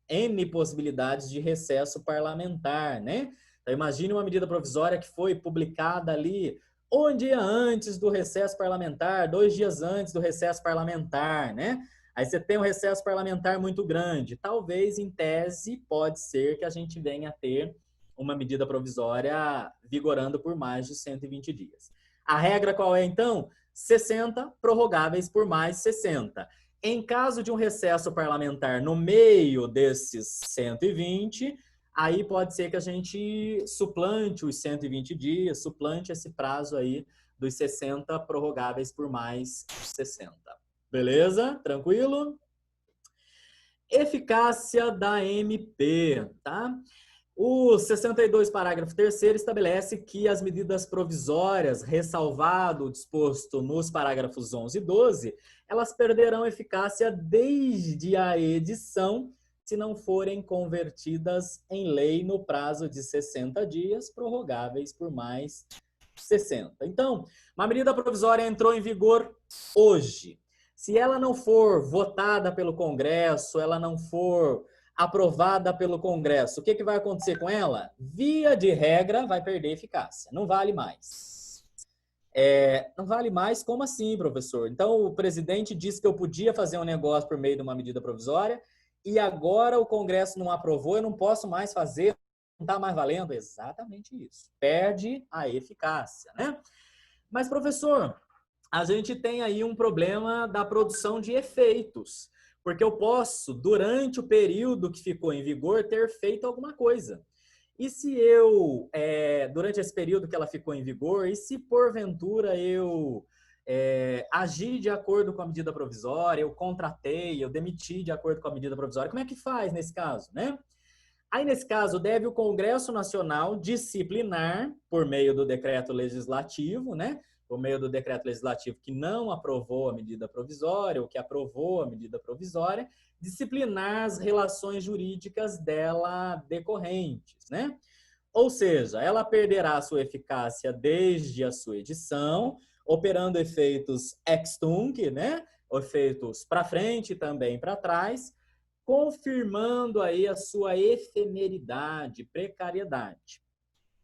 S1: N possibilidades de recesso parlamentar, né? Então, imagine uma medida provisória que foi publicada ali um dia antes do recesso parlamentar, 2 dias antes do recesso parlamentar, né? Aí você tem um recesso parlamentar muito grande. Talvez, em tese, pode ser que a gente venha a ter uma medida provisória vigorando por mais de 120 dias. A regra qual é, então? 60 prorrogáveis por mais 60. Em caso de um recesso parlamentar no meio desses 120, aí pode ser que a gente suplante os 120 dias, suplante esse prazo aí dos 60 prorrogáveis por mais 60. Beleza? Tranquilo? Eficácia da MP, tá? O 62, parágrafo 3º, estabelece que as medidas provisórias, ressalvado o disposto nos parágrafos 11 e 12, elas perderão eficácia desde a edição, se não forem convertidas em lei no prazo de 60 dias, prorrogáveis por mais 60. Então, uma medida provisória entrou em vigor hoje. Se ela não for votada pelo Congresso, ela não for aprovada pelo Congresso, o que vai acontecer com ela? Via de regra, vai perder eficácia. Não vale mais. Não vale mais? Como assim, professor? Então, o presidente disse que eu podia fazer um negócio por meio de uma medida provisória e agora o Congresso não aprovou, eu não posso mais fazer, não está mais valendo? Exatamente isso. Perde a eficácia, né? Mas, professor, a gente tem aí um problema da produção de efeitos. Porque eu posso, durante o período que ficou em vigor, ter feito alguma coisa. E se eu, durante esse período que ela ficou em vigor, e se porventura eu agi de acordo com a medida provisória, eu contratei, eu demiti de acordo com a medida provisória, como é que faz nesse caso, né? Aí, nesse caso, deve o Congresso Nacional disciplinar, por meio do decreto legislativo, né? Por meio do decreto legislativo que não aprovou a medida provisória ou que aprovou a medida provisória, disciplinar as relações jurídicas dela decorrentes, né? Ou seja, ela perderá a sua eficácia desde a sua edição, operando efeitos ex tunc, né? Efeitos para frente e também para trás, confirmando aí a sua efemeridade, precariedade.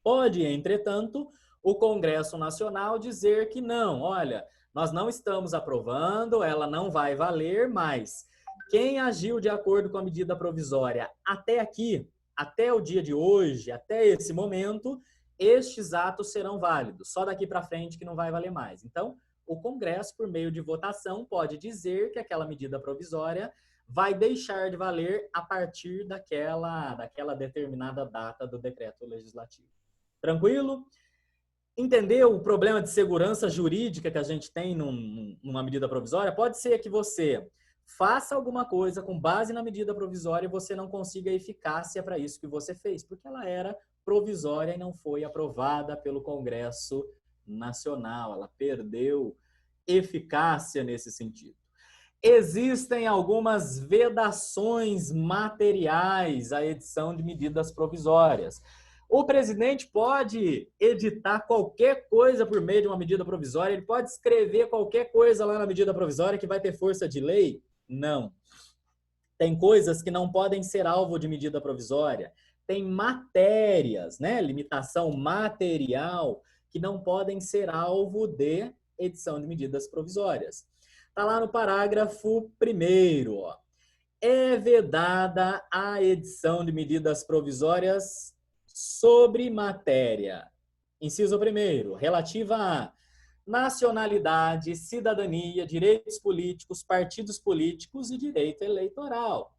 S1: Pode, entretanto, o Congresso Nacional dizer que não, olha, nós não estamos aprovando, ela não vai valer, mas quem agiu de acordo com a medida provisória até aqui, até o dia de hoje, até esse momento, estes atos serão válidos. Só daqui para frente que não vai valer mais. Então, o Congresso, por meio de votação, pode dizer que aquela medida provisória vai deixar de valer a partir daquela determinada data do decreto legislativo. Tranquilo? Entendeu o problema de segurança jurídica que a gente tem numa medida provisória? Pode ser que você faça alguma coisa com base na medida provisória e você não consiga eficácia para isso que você fez, porque ela era provisória e não foi aprovada pelo Congresso Nacional. Ela perdeu eficácia nesse sentido. Existem algumas vedações materiais à edição de medidas provisórias. O presidente pode editar qualquer coisa por meio de uma medida provisória, ele pode escrever qualquer coisa lá na medida provisória que vai ter força de lei? Não. Tem coisas que não podem ser alvo de medida provisória. Tem matérias, né, limitação material, que não podem ser alvo de edição de medidas provisórias. Está lá no parágrafo 1º, ó. É vedada a edição de medidas provisórias sobre matéria. Inciso 1º, relativa a nacionalidade, cidadania, direitos políticos, partidos políticos e direito eleitoral.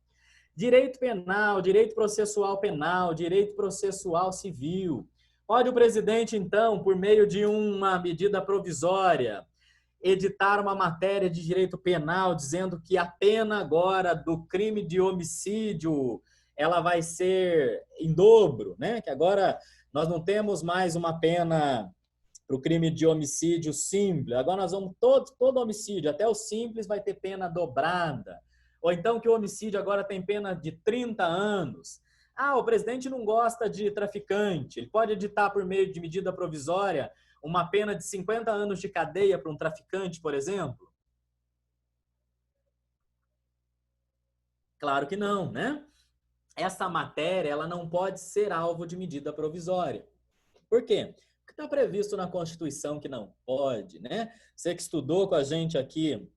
S1: Direito penal, direito processual penal, direito processual civil. Pode o presidente, então, por meio de uma medida provisória, editar uma matéria de direito penal dizendo que a pena agora do crime de homicídio ela vai ser em dobro, né? Que agora nós não temos mais uma pena para o crime de homicídio simples. Agora nós vamos todo homicídio, até o simples vai ter pena dobrada. Ou então que o homicídio agora tem pena de 30 anos. Ah, o presidente não gosta de traficante. Ele pode editar por meio de medida provisória uma pena de 50 anos de cadeia para um traficante, por exemplo? Claro que não, né? Essa matéria ela não pode ser alvo de medida provisória. Por quê? Porque está previsto na Constituição que não pode, né? Você que estudou com a gente aqui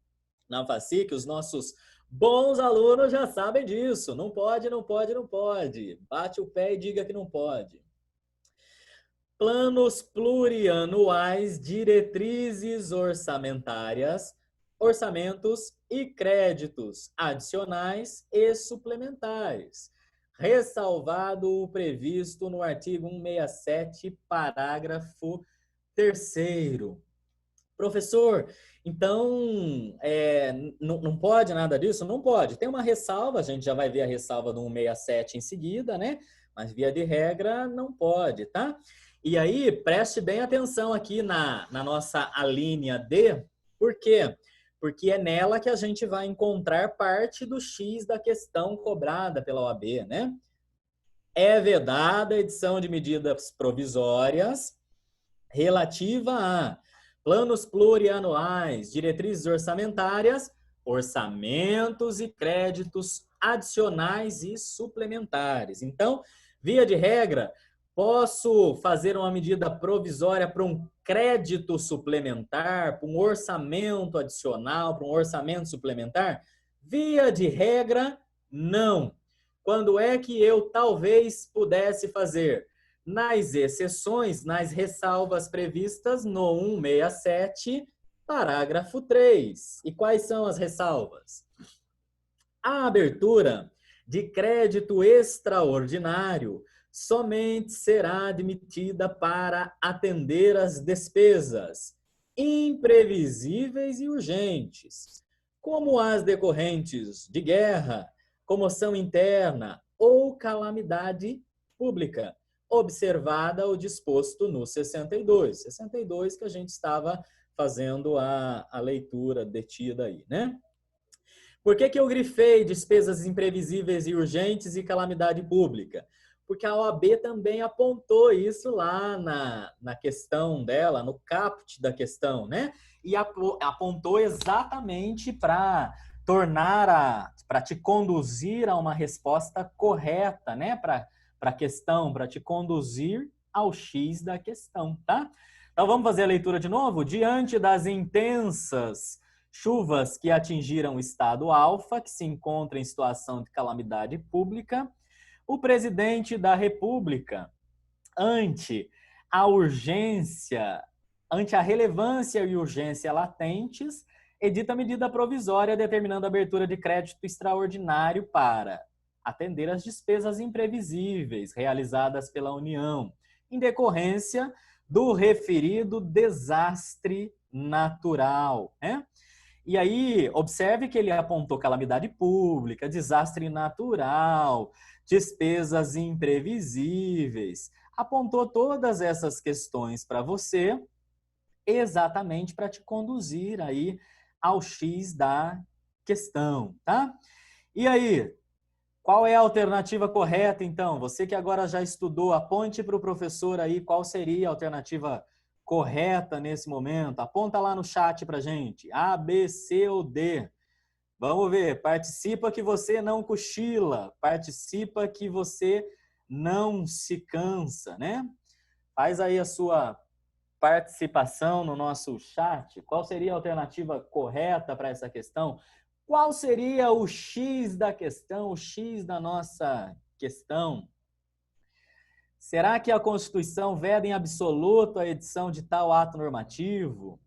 S1: na FACIC, os nossos bons alunos já sabem disso. Não pode, não pode, não pode. Bate o pé e diga que não pode. Planos plurianuais, diretrizes orçamentárias, orçamentos e créditos adicionais e suplementares, ressalvado o previsto no artigo 167, parágrafo 3º. Professor, então, não pode nada disso? Não pode. Tem uma ressalva, a gente já vai ver a ressalva do 167 em seguida, né? Mas, via de regra, não pode, tá? E aí, preste bem atenção aqui na nossa alínea D. Por quê? Porque é nela que a gente vai encontrar parte do X da questão cobrada pela OAB, né? É vedada a edição de medidas provisórias relativa a planos plurianuais, diretrizes orçamentárias, orçamentos e créditos adicionais e suplementares. Então, via de regra, posso fazer uma medida provisória para um crédito suplementar, para um orçamento adicional, para um orçamento suplementar? Via de regra, não. Quando é que eu talvez pudesse fazer? Nas exceções, nas ressalvas previstas no 167, parágrafo 3. E quais são as ressalvas? A abertura de crédito extraordinário somente será admitida para atender as despesas imprevisíveis e urgentes, como as decorrentes de guerra, comoção interna ou calamidade pública, observada o disposto no 62. 62 que a gente estava fazendo a leitura detida aí, né? Por que eu grifei despesas imprevisíveis e urgentes e calamidade pública? Porque a OAB também apontou isso lá na questão dela, no caput da questão, né? E apontou exatamente para para te conduzir a uma resposta correta, né? Para a questão, para te conduzir ao X da questão, tá? Então vamos fazer a leitura de novo? Diante das intensas chuvas que atingiram o estado Alfa, que se encontra em situação de calamidade pública, o presidente da República, ante a relevância e urgência latentes, edita medida provisória determinando a abertura de crédito extraordinário para atender às despesas imprevisíveis realizadas pela União, em decorrência do referido desastre natural, né? E aí, observe que ele apontou calamidade pública, desastre natural, despesas imprevisíveis. Apontou todas essas questões para você, exatamente para te conduzir aí ao X da questão, tá? E aí, qual é a alternativa correta, então? Você que agora já estudou, aponte para o professor aí qual seria a alternativa correta nesse momento. Aponta lá no chat para gente. A, B, C ou D. Vamos ver. Participa que você não cochila. Participa que você não se cansa, né? Faz aí a sua participação no nosso chat. Qual seria a alternativa correta para essa questão? Qual seria o X da questão, o X da nossa questão? Será que a Constituição veda em absoluto a edição de tal ato normativo?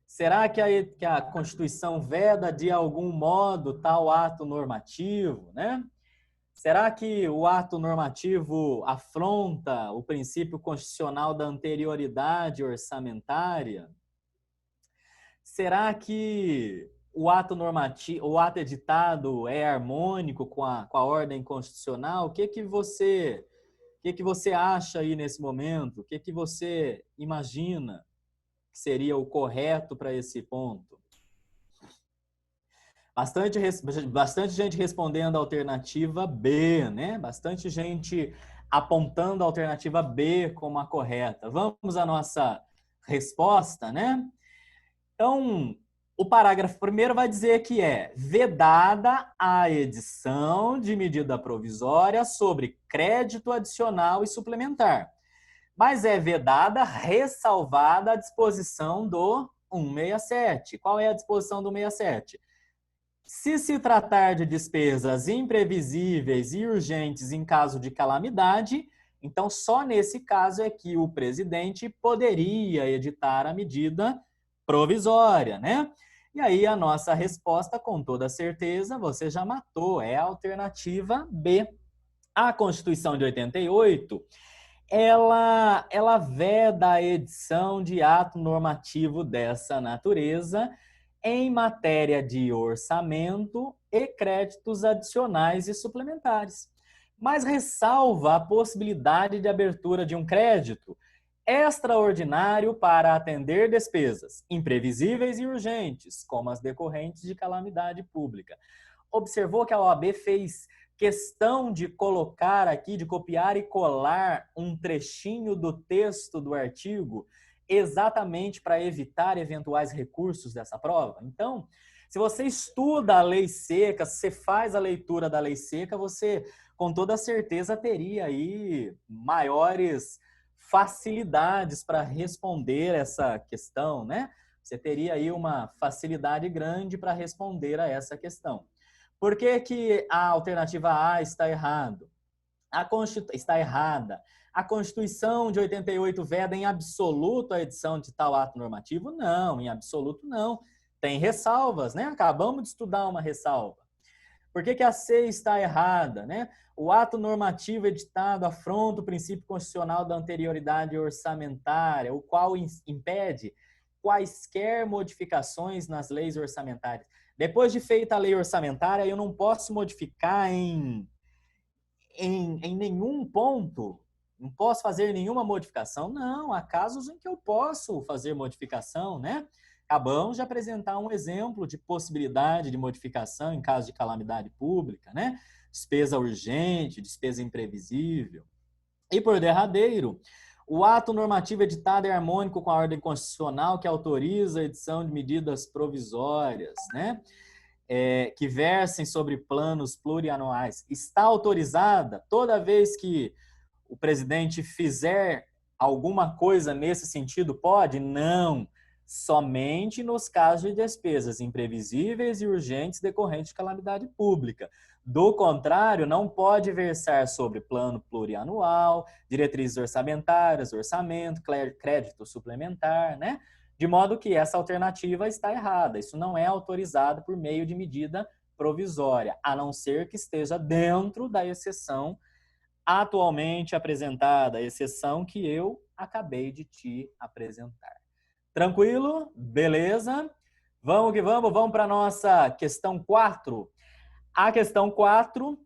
S1: Será que a Constituição veda de algum modo tal ato normativo, né? Será que o ato normativo afronta o princípio constitucional da anterioridade orçamentária? Será que o ato normativo, o ato editado é harmônico com a ordem constitucional? O que você acha aí nesse momento? O que você imagina que seria o correto para esse ponto? Bastante gente respondendo a alternativa B, né? Bastante gente apontando a alternativa B como a correta. Vamos à nossa resposta, né? Então, o parágrafo primeiro vai dizer que é vedada a edição de medida provisória sobre crédito adicional e suplementar, mas é vedada, ressalvada a disposição do 167. Qual é a disposição do 167? Se se tratar de despesas imprevisíveis e urgentes em caso de calamidade, então só nesse caso é que o presidente poderia editar a medida provisória, né? E aí a nossa resposta, com toda certeza, você já matou, é a alternativa B. A Constituição de 88, ela veda a edição de ato normativo dessa natureza em matéria de orçamento e créditos adicionais e suplementares, mas ressalva a possibilidade de abertura de um crédito extraordinário para atender despesas imprevisíveis e urgentes, como as decorrentes de calamidade pública. Observou que a OAB fez questão de colocar aqui, de copiar e colar um trechinho do texto do artigo exatamente para evitar eventuais recursos dessa prova? Então, se você estuda a lei seca, se você faz a leitura da lei seca, você com toda certeza teria aí maiores facilidades para responder essa questão, né? Você teria aí uma facilidade grande para responder a essa questão. Por que a alternativa A está errada? Está errada. A Constituição de 88 veda em absoluto a edição de tal ato normativo? Não, em absoluto não. Tem ressalvas, né? Acabamos de estudar uma ressalva. Por que a C está errada, né? O ato normativo editado afronta o princípio constitucional da anterioridade orçamentária, o qual impede quaisquer modificações nas leis orçamentárias. Depois de feita a lei orçamentária, eu não posso modificar em nenhum ponto. Não posso fazer nenhuma modificação? Não, há casos em que eu posso fazer modificação, né? Acabamos de apresentar um exemplo de possibilidade de modificação em caso de calamidade pública, né? Despesa urgente, despesa imprevisível. E por derradeiro, o ato normativo editado é harmônico com a ordem constitucional que autoriza a edição de medidas provisórias, né? que versem sobre planos plurianuais está autorizada toda vez que o presidente fizer alguma coisa nesse sentido? Pode? Não. Somente nos casos de despesas imprevisíveis e urgentes decorrentes de calamidade pública. Do contrário, não pode versar sobre plano plurianual, diretrizes orçamentárias, orçamento, crédito suplementar, né? De modo que essa alternativa está errada. Isso não é autorizado por meio de medida provisória, a não ser que esteja dentro da exceção atualmente apresentada, a exceção que eu acabei de te apresentar. Tranquilo? Beleza? Vamos que vamos para a nossa questão 4. A questão 4,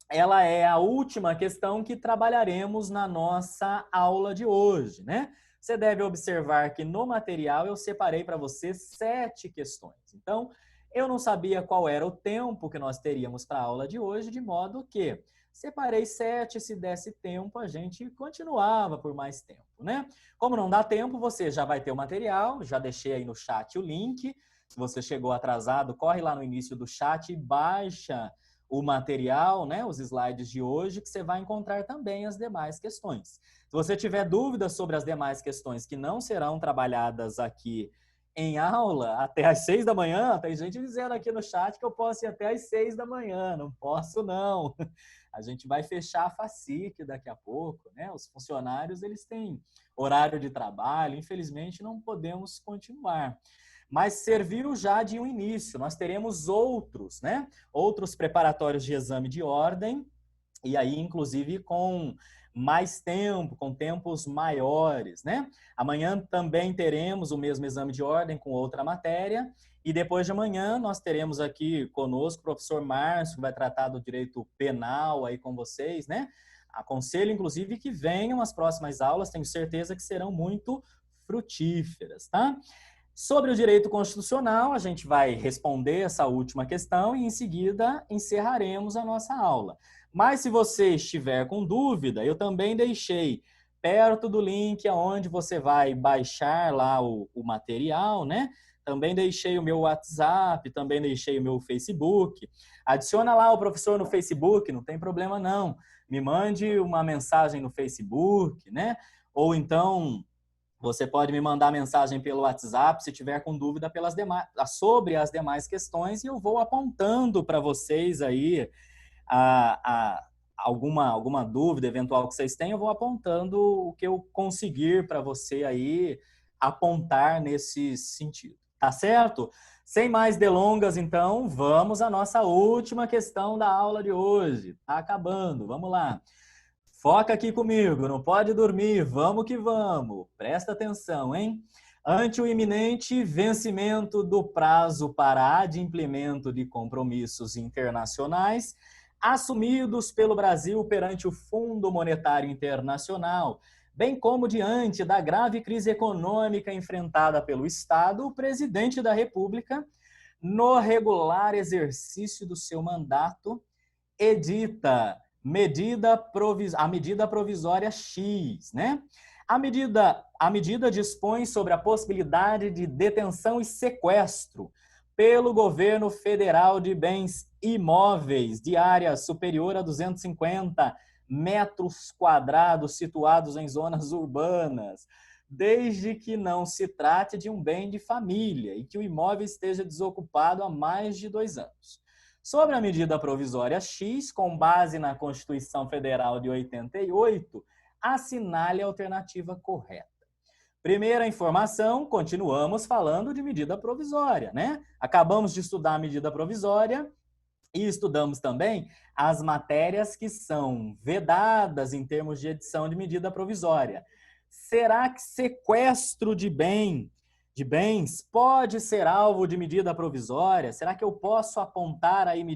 S1: ela é a última questão que trabalharemos na nossa aula de hoje, né? Você deve observar que no material eu separei para você 7 questões. Então, eu não sabia qual era o tempo que nós teríamos para a aula de hoje, de modo que separei 7, se desse tempo, a gente continuava por mais tempo, né? Como não dá tempo, você já vai ter o material, já deixei aí no chat o link. Se você chegou atrasado, corre lá no início do chat e baixa o material, né, os slides de hoje, que você vai encontrar também as demais questões. Se você tiver dúvidas sobre as demais questões que não serão trabalhadas aqui em aula, até às 6 da manhã, tem gente dizendo aqui no chat que eu posso ir até às 6 da manhã, não posso não. A gente vai fechar a FACIC daqui a pouco, né? Os funcionários, eles têm horário de trabalho, infelizmente não podemos continuar. Mas serviu já de um início. Nós teremos outros, né? Outros preparatórios de exame de ordem, e aí, inclusive, com mais tempo, com tempos maiores, né? Amanhã também teremos o mesmo exame de ordem com outra matéria, e depois de amanhã nós teremos aqui conosco o professor Márcio, que vai tratar do direito penal aí com vocês, né? Aconselho, inclusive, que venham as próximas aulas, tenho certeza que serão muito frutíferas, tá? Sobre o direito constitucional, a gente vai responder essa última questão e, em seguida, encerraremos a nossa aula. Mas, se você estiver com dúvida, eu também deixei perto do link onde você vai baixar lá o material, né? Também deixei o meu WhatsApp, também deixei o meu Facebook. Adiciona lá o professor no Facebook, não tem problema não. Me mande uma mensagem no Facebook, né? Ou então você pode me mandar mensagem pelo WhatsApp se tiver com dúvida sobre as demais questões, e eu vou apontando para vocês aí alguma dúvida eventual que vocês tenham, eu vou apontando o que eu conseguir para você aí apontar nesse sentido. Tá certo? Sem mais delongas, então, vamos à nossa última questão da aula de hoje. Tá acabando, vamos lá. Foca aqui comigo, não pode dormir, vamos que vamos. Presta atenção, hein? Ante o iminente vencimento do prazo para adimplemento de compromissos internacionais assumidos pelo Brasil perante o Fundo Monetário Internacional, bem como diante da grave crise econômica enfrentada pelo Estado, o presidente da República, no regular exercício do seu mandato, edita a medida provisória X, né? A medida dispõe sobre a possibilidade de detenção e sequestro pelo governo federal de bens imóveis de área superior a 250 metros quadrados situados em zonas urbanas, desde que não se trate de um bem de família e que o imóvel esteja desocupado há mais de 2 anos. Sobre a medida provisória X, com base na Constituição Federal de 88, assinale a alternativa correta. Primeira informação, continuamos falando de medida provisória, né? Acabamos de estudar a medida provisória e estudamos também as matérias que são vedadas em termos de edição de medida provisória. Será que sequestro de bens pode ser alvo de medida provisória? Será que eu posso apontar aí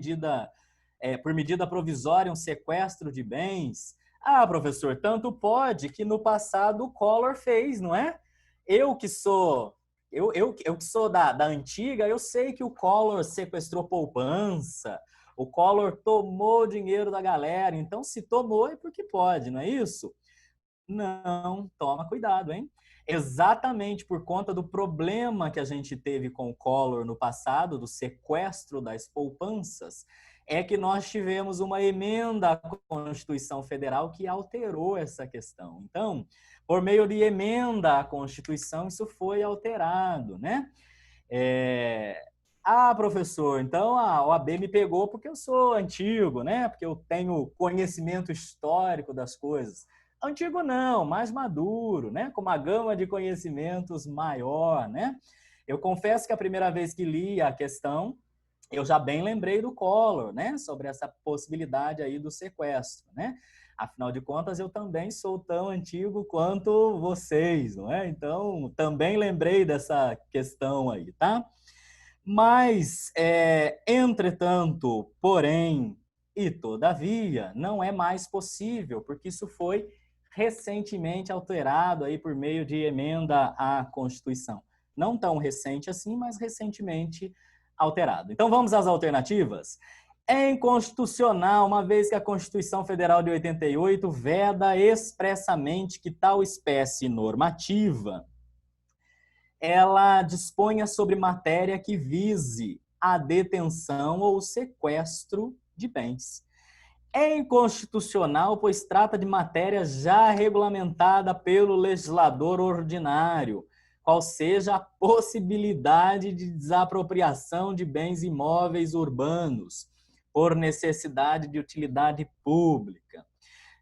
S1: por medida provisória um sequestro de bens? Ah, professor, tanto pode que no passado o Collor fez, não é? Eu que sou da antiga, eu sei que o Collor sequestrou poupança, o Collor tomou dinheiro da galera, então se tomou é porque pode, não é isso? Não, toma cuidado, hein? Exatamente por conta do problema que a gente teve com o Collor no passado, do sequestro das poupanças, é que nós tivemos uma emenda à Constituição Federal que alterou essa questão. Então, por meio de emenda à Constituição, isso foi alterado, né? Professor, então a OAB me pegou porque eu sou antigo, né? Porque eu tenho conhecimento histórico das coisas. Antigo não, mais maduro, né? Com uma gama de conhecimentos maior, né? Eu confesso que a primeira vez que li a questão, eu já bem lembrei do Collor, né? Sobre essa possibilidade aí do sequestro, né? Afinal de contas, eu também sou tão antigo quanto vocês, não é? Então, também lembrei dessa questão aí, tá? Mas, entretanto, porém e todavia, não é mais possível, porque isso foi recentemente alterado aí por meio de emenda à Constituição. Não tão recente assim, mas recentemente alterado. Então, vamos às alternativas? É inconstitucional, uma vez que a Constituição Federal de 88 veda expressamente que tal espécie normativa ela disponha sobre matéria que vise a detenção ou sequestro de bens. É inconstitucional, pois trata de matéria já regulamentada pelo legislador ordinário, qual seja a possibilidade de desapropriação de bens imóveis urbanos por necessidade de utilidade pública.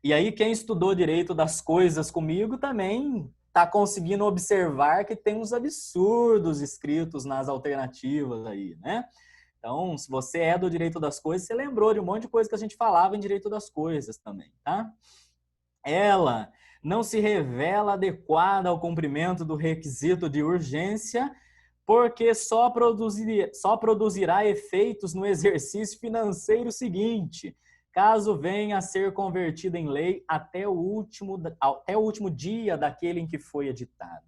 S1: E aí, quem estudou direito das coisas comigo também está conseguindo observar que tem uns absurdos escritos nas alternativas aí, né? Então, se você é do direito das coisas, você lembrou de um monte de coisa que a gente falava em direito das coisas também, tá? Ela não se revela adequada ao cumprimento do requisito de urgência, porque só produzirá efeitos no exercício financeiro seguinte, caso venha a ser convertida em lei até o último dia daquele em que foi editada.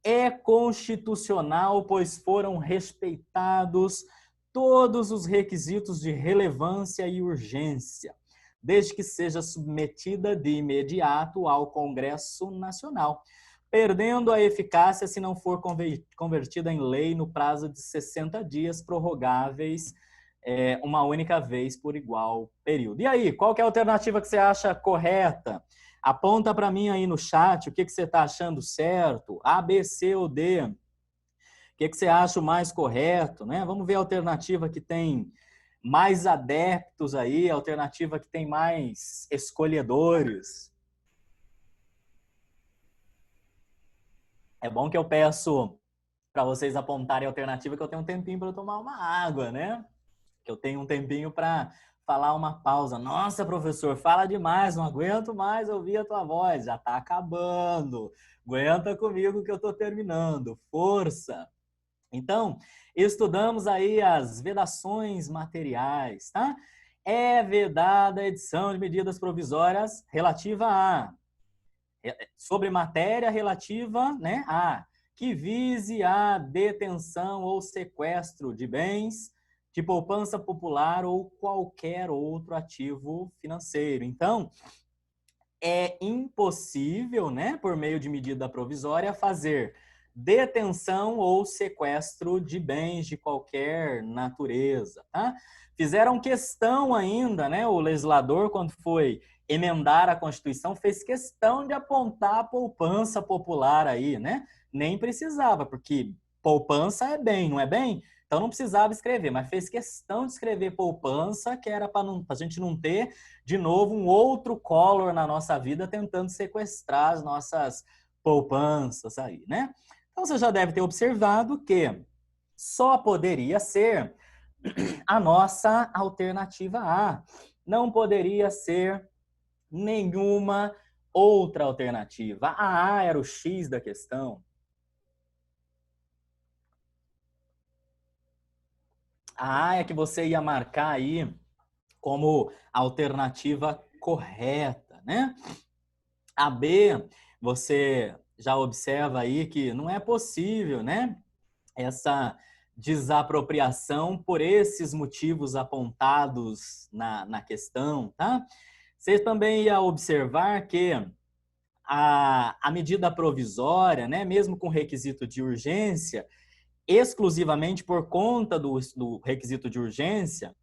S1: É constitucional, pois foram respeitados todos os requisitos de relevância e urgência, desde que seja submetida de imediato ao Congresso Nacional, perdendo a eficácia se não for convertida em lei no prazo de 60 dias, prorrogáveis uma única vez por igual período. E aí, qual que é a alternativa que você acha correta? Aponta para mim aí no chat o que você está achando certo, A, B, C ou D. O que você acha o mais correto, né? Vamos ver a alternativa que tem mais adeptos aí, a alternativa que tem mais escolhedores. É bom que eu peço para vocês apontarem a alternativa, que eu tenho um tempinho para tomar uma água, né? Que eu tenho um tempinho para falar uma pausa. Nossa, professor, fala demais, não aguento mais ouvir a tua voz, já está acabando. Aguenta comigo que eu estou terminando. Força! Então, estudamos aí as vedações materiais, tá? É vedada a edição de medidas provisórias relativa a sobre matéria relativa, né, a que vise a detenção ou sequestro de bens de poupança popular ou qualquer outro ativo financeiro. Então, é impossível, né, por meio de medida provisória, fazer detenção ou sequestro de bens de qualquer natureza, tá? Fizeram questão ainda, né, o legislador, quando foi emendar a Constituição, fez questão de apontar a poupança popular aí, né? Nem precisava, porque poupança é bem, não é bem? Então não precisava escrever, mas fez questão de escrever poupança, que era para a gente não ter, de novo, um outro Collor na nossa vida tentando sequestrar as nossas poupanças aí, né? Então você já deve ter observado que só poderia ser a nossa alternativa A. Não poderia ser nenhuma outra alternativa. A era o X da questão. A é que você ia marcar aí como alternativa correta, né? A B, você já observa aí que não é possível, né? Essa desapropriação por esses motivos apontados na questão, tá? Você também ia observar que a medida provisória, né, mesmo com requisito de urgência, exclusivamente por conta do requisito de urgência,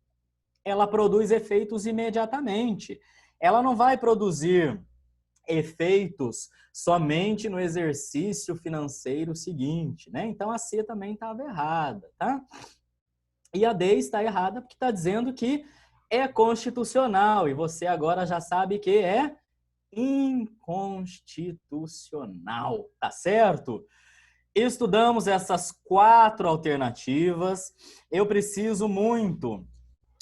S1: ela produz efeitos imediatamente. Ela não vai produzir efeitos somente no exercício financeiro seguinte, né? Então a C também estava errada, tá? E a D está errada porque está dizendo que é constitucional e você agora já sabe que é inconstitucional, tá certo? Estudamos essas 4 alternativas. Eu preciso muito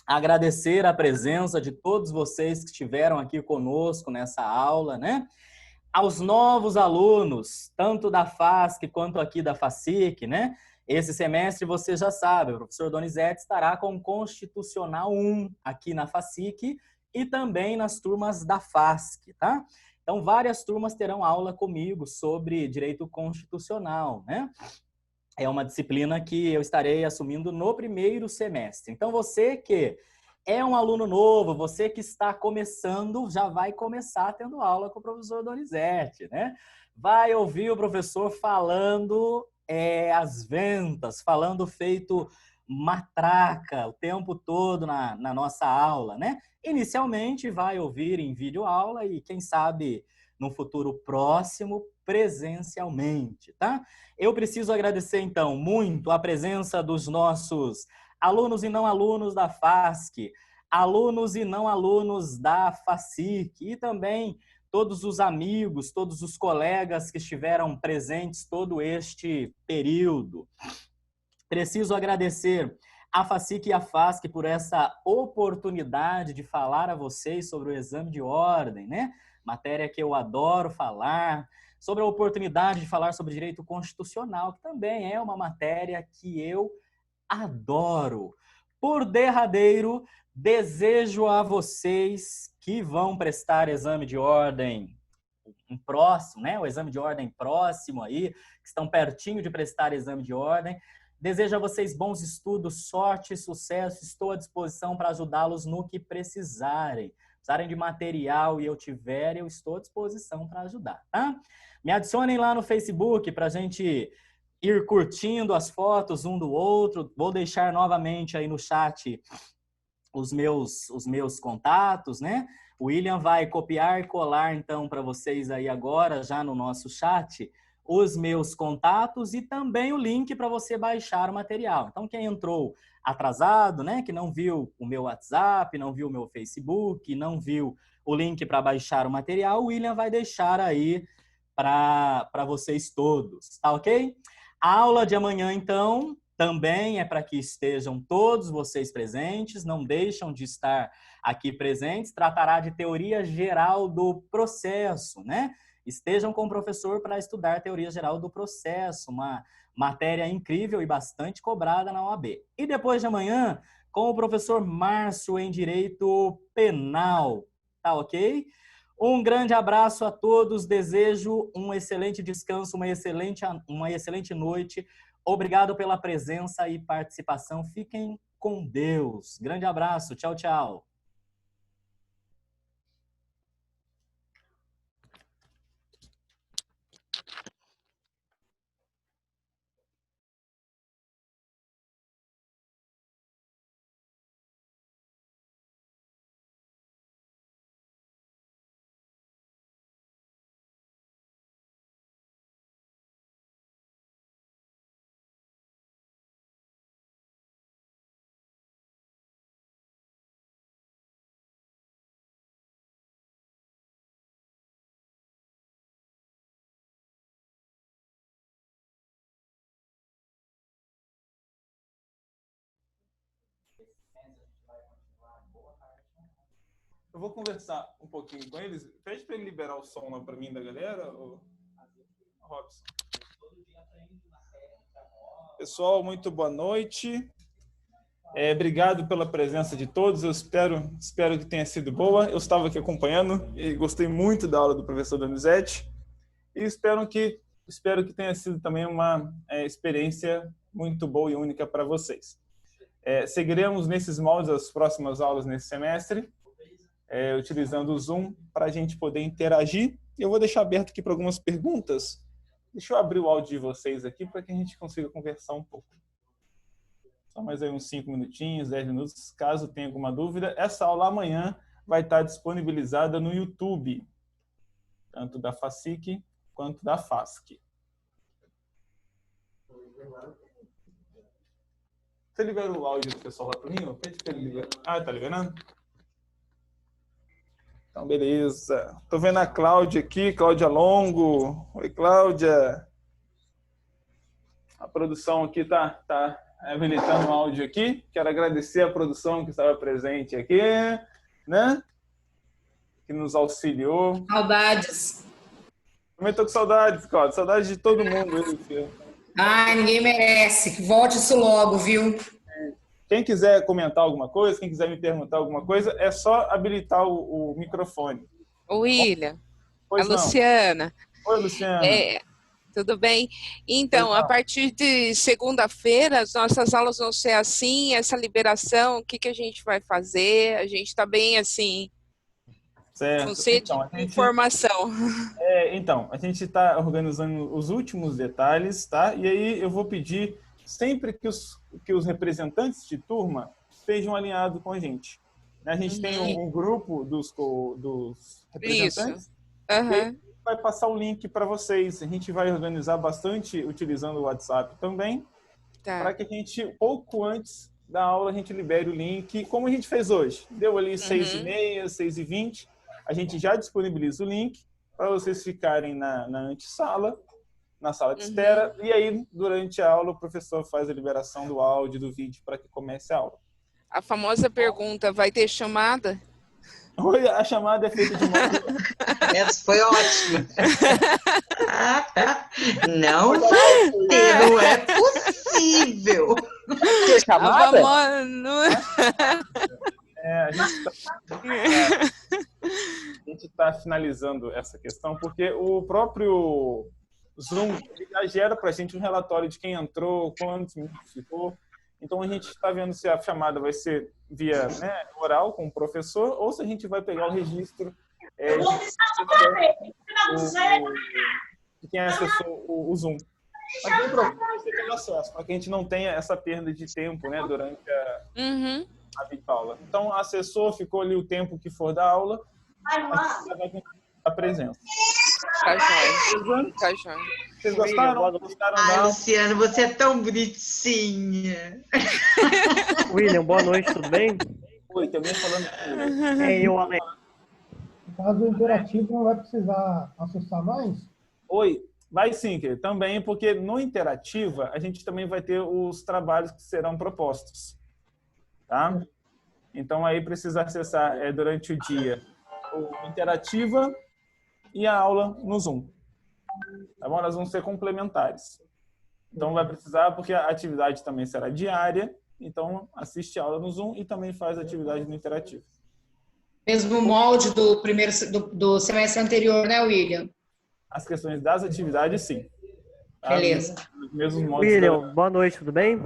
S1: agradecer a presença de todos vocês que estiveram aqui conosco nessa aula, né? Aos novos alunos, tanto da FASC quanto aqui da FACIC, né? Esse semestre você já sabe, o professor Donizete estará com o Constitucional 1 aqui na FACIC e também nas turmas da FASC, tá? Então, várias turmas terão aula comigo sobre direito constitucional, né? É uma disciplina que eu estarei assumindo no primeiro semestre. Então, você que é um aluno novo, você que está começando, já vai começar tendo aula com o professor Donizete, né? Vai ouvir o professor falando as ventas, falando feito matraca o tempo todo na nossa aula, né? Inicialmente vai ouvir em videoaula e, quem sabe, no futuro próximo, presencialmente, tá? Eu preciso agradecer, então, muito a presença dos nossos alunos e não alunos da FASC, alunos e não alunos da FACIC e também todos os amigos, todos os colegas que estiveram presentes todo este período. Preciso agradecer a FACIC e a FASC por essa oportunidade de falar a vocês sobre o exame de ordem, né? Matéria que eu adoro falar, sobre a oportunidade de falar sobre direito constitucional, que também é uma matéria que eu adoro. Por derradeiro, desejo a vocês que vão prestar exame de ordem próximo, né? O exame de ordem próximo aí, que estão pertinho de prestar exame de ordem. Desejo a vocês bons estudos, sorte e sucesso. Estou à disposição para ajudá-los no que precisarem. Precisarem de material e eu tiver, eu estou à disposição para ajudar, tá? Me adicionem lá no Facebook para a gente ir curtindo as fotos um do outro. Vou deixar novamente aí no chat os meus contatos, né? O William vai copiar e colar, então, para vocês aí agora, já no nosso chat, os meus contatos e também o link para você baixar o material. Então, quem entrou atrasado, né, que não viu o meu WhatsApp, não viu o meu Facebook, não viu o link para baixar o material, o William vai deixar aí para vocês todos, tá ok? A aula de amanhã, então, também é para que estejam todos vocês presentes, não deixam de estar aqui presentes, tratará de teoria geral do processo, né? Estejam com o professor para estudar teoria geral do processo, uma matéria incrível e bastante cobrada na OAB. E depois de amanhã, com o professor Márcio em Direito Penal, tá ok? Um grande abraço a todos, desejo um excelente descanso, uma excelente noite. Obrigado pela presença e participação. Fiquem com Deus. Grande abraço. Tchau, tchau.
S2: Eu vou conversar um pouquinho com eles. Pede para ele liberar o som lá para mim da galera, Robson. Pessoal, muito boa noite. Obrigado pela presença de todos. Eu espero que tenha sido boa. Eu estava aqui acompanhando e gostei muito da aula do professor Donizete. E espero que tenha sido também uma experiência muito boa e única para vocês. Seguiremos nesses moldes as próximas aulas nesse semestre, utilizando o Zoom para a gente poder interagir E eu vou deixar aberto aqui para algumas perguntas. Deixa eu abrir o áudio de vocês aqui para que a gente consiga conversar um pouco. Só mais aí uns 5 minutinhos, 10 minutos, caso tenha alguma dúvida. Essa aula amanhã vai estar disponibilizada no YouTube, tanto da FASIC quanto da FASC. Você libera o áudio do pessoal lá para mim? Pede para ele liberar. Ah, tá liberando? Então, beleza. Estou vendo a Cláudia aqui, Cláudia Longo. Oi, Cláudia. A produção aqui tá habilitando o áudio aqui. Quero agradecer a produção que estava presente aqui, né? Que nos auxiliou.
S4: Saudades.
S2: Também estou com saudades, Cláudia. Saudades de todo mundo.
S4: Ai, ninguém merece. Que volte isso logo, viu?
S2: Quem quiser comentar alguma coisa, quem quiser me perguntar alguma coisa, é só habilitar o microfone.
S5: O William,
S2: Pois
S5: a
S2: não.
S5: Luciana.
S2: Oi, Luciana.
S5: Tudo bem? Então, a partir de segunda-feira, as nossas aulas vão ser assim, essa liberação, o que a gente vai fazer? A gente está bem assim,
S2: Certo.
S5: com sede de informação.
S2: Então, a gente está organizando os últimos detalhes, tá? E aí eu vou pedir sempre que os representantes de turma estejam alinhados com a gente. A gente tem um grupo dos representantes.
S5: Isso. Uhum.
S2: E aí vai passar o link para vocês. A gente vai organizar bastante utilizando o WhatsApp também, para que a gente, pouco antes da aula, a gente libere o link, como a gente fez hoje. Deu ali 6h30, 6h20, a gente já disponibiliza o link para vocês ficarem na antessala, na sala de espera, e aí, durante a aula, o professor faz a liberação do áudio, do vídeo, para que comece a aula.
S5: A famosa pergunta, vai ter chamada?
S2: Oi, a chamada é feita de modo...
S6: Essa foi ótima. Não vai ter, não é possível.
S1: Ter chamada?
S2: A gente está finalizando essa questão, porque o próprio Zoom já gera para a gente um relatório de quem entrou, quantos minutos ficou. Então, a gente está vendo se a chamada vai ser via oral com o professor ou se a gente vai pegar o registro de quem acessou o Zoom. Mas tem problema você ter acesso, para que a gente não tenha essa perda de tempo, né, durante a videoaula. Então, acessou, ficou ali o tempo que for da aula, a gente já vai com a presença.
S5: Tá jóia.
S2: Vocês gostaram? Gostaram
S6: Ai,
S2: da...
S6: Luciano, você é tão bonitinha.
S7: William, boa noite, tudo bem?
S2: Oi, tem alguém falando?
S7: Eu, Alex.
S8: No caso do interativo, não vai precisar acessar mais?
S2: Oi, vai sim, querido. Também, porque no Interativa, a gente também vai ter os trabalhos que serão propostos. Tá? Então, aí precisa acessar durante o dia o Interativa e a aula no Zoom. Tá bom? Elas vão ser complementares. Então, vai precisar, porque a atividade também será diária. Então, assiste a aula no Zoom e também faz a atividade no Interativo.
S4: Mesmo molde do semestre anterior, né, William?
S2: As questões das atividades, sim. Tá?
S4: Beleza.
S2: Os mesmos moldes.
S7: William, boa noite, tudo bem?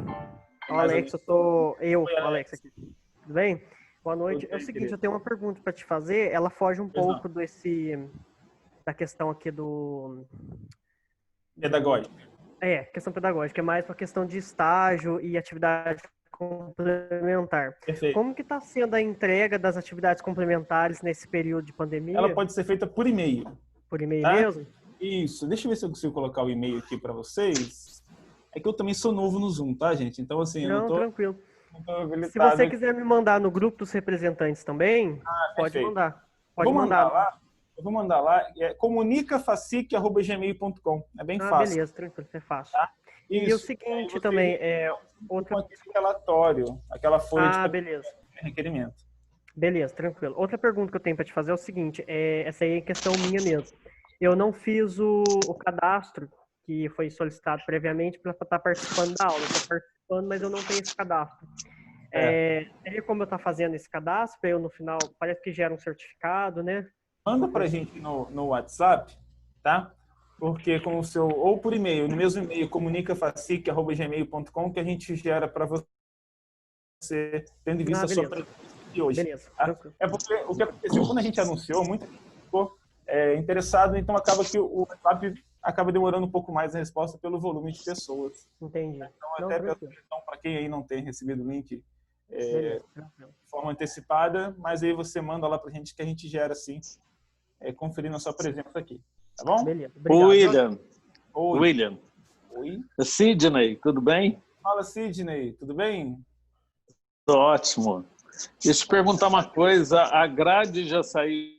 S2: Mais
S7: Alex,
S2: Oi,
S7: Alex aqui. Tudo bem? Boa noite.
S2: Tudo
S7: É o
S2: bem,
S7: seguinte,
S2: querido.
S7: eu tenho uma pergunta para te fazer. Ela foge um
S2: Pois
S7: pouco da questão aqui do...
S2: Pedagógico.
S7: Questão pedagógica. É mais para a questão de estágio e atividade complementar.
S2: Perfeito.
S7: Como que está sendo a entrega das atividades complementares nesse período de pandemia?
S2: Ela pode ser feita por e-mail.
S7: Por e-mail
S2: Tá?
S7: mesmo?
S2: Isso. Deixa eu ver se eu consigo colocar o e-mail aqui para vocês. É que eu também sou novo no Zoom, tá, gente? Então, assim, eu não tô...
S7: Tranquilo.
S2: não tô habilitado.
S7: Se você quiser me mandar no grupo dos representantes também, pode
S2: perfeito.
S7: mandar.
S2: Eu vou mandar lá. É comunicafacic@gmail.com. É bem fácil.
S7: Beleza, tranquilo, é fácil.
S2: Tá?
S7: E o seguinte também,
S2: Com aquele relatório, aquela folha de
S7: beleza.
S2: requerimento.
S7: Beleza, tranquilo. Outra pergunta que eu tenho para te fazer é o seguinte, essa aí é questão minha mesmo. Eu não fiz o cadastro que foi solicitado previamente para estar participando da aula. Estou participando, mas eu não tenho esse cadastro. Teria como eu estar fazendo esse cadastro para eu no final, parece que gera um certificado, né?
S2: Manda para a gente no WhatsApp, tá? Porque com o seu, ou por e-mail, no mesmo e-mail, comunicafacic@gmail.com, que a gente gera para você, tendo em vista a sua presença de hoje.
S7: Beleza,
S2: Tá?
S7: tranquilo.
S2: É porque o que aconteceu, quando a gente anunciou, muita gente ficou interessado, então acaba que o WhatsApp acaba demorando um pouco mais a resposta pelo volume de pessoas.
S7: Entendi.
S2: Então, até para quem aí não tem recebido o link de forma antecipada, mas aí você manda lá para a gente que a gente gera assim, conferindo a sua presença aqui. Tá bom?
S7: Beleza. Obrigado.
S9: William.
S2: Oi.
S9: William.
S2: Oi.
S9: Sidney, tudo bem?
S2: Fala, Sidney, tudo bem?
S9: Ótimo. Deixa eu te perguntar uma coisa. A grade já saiu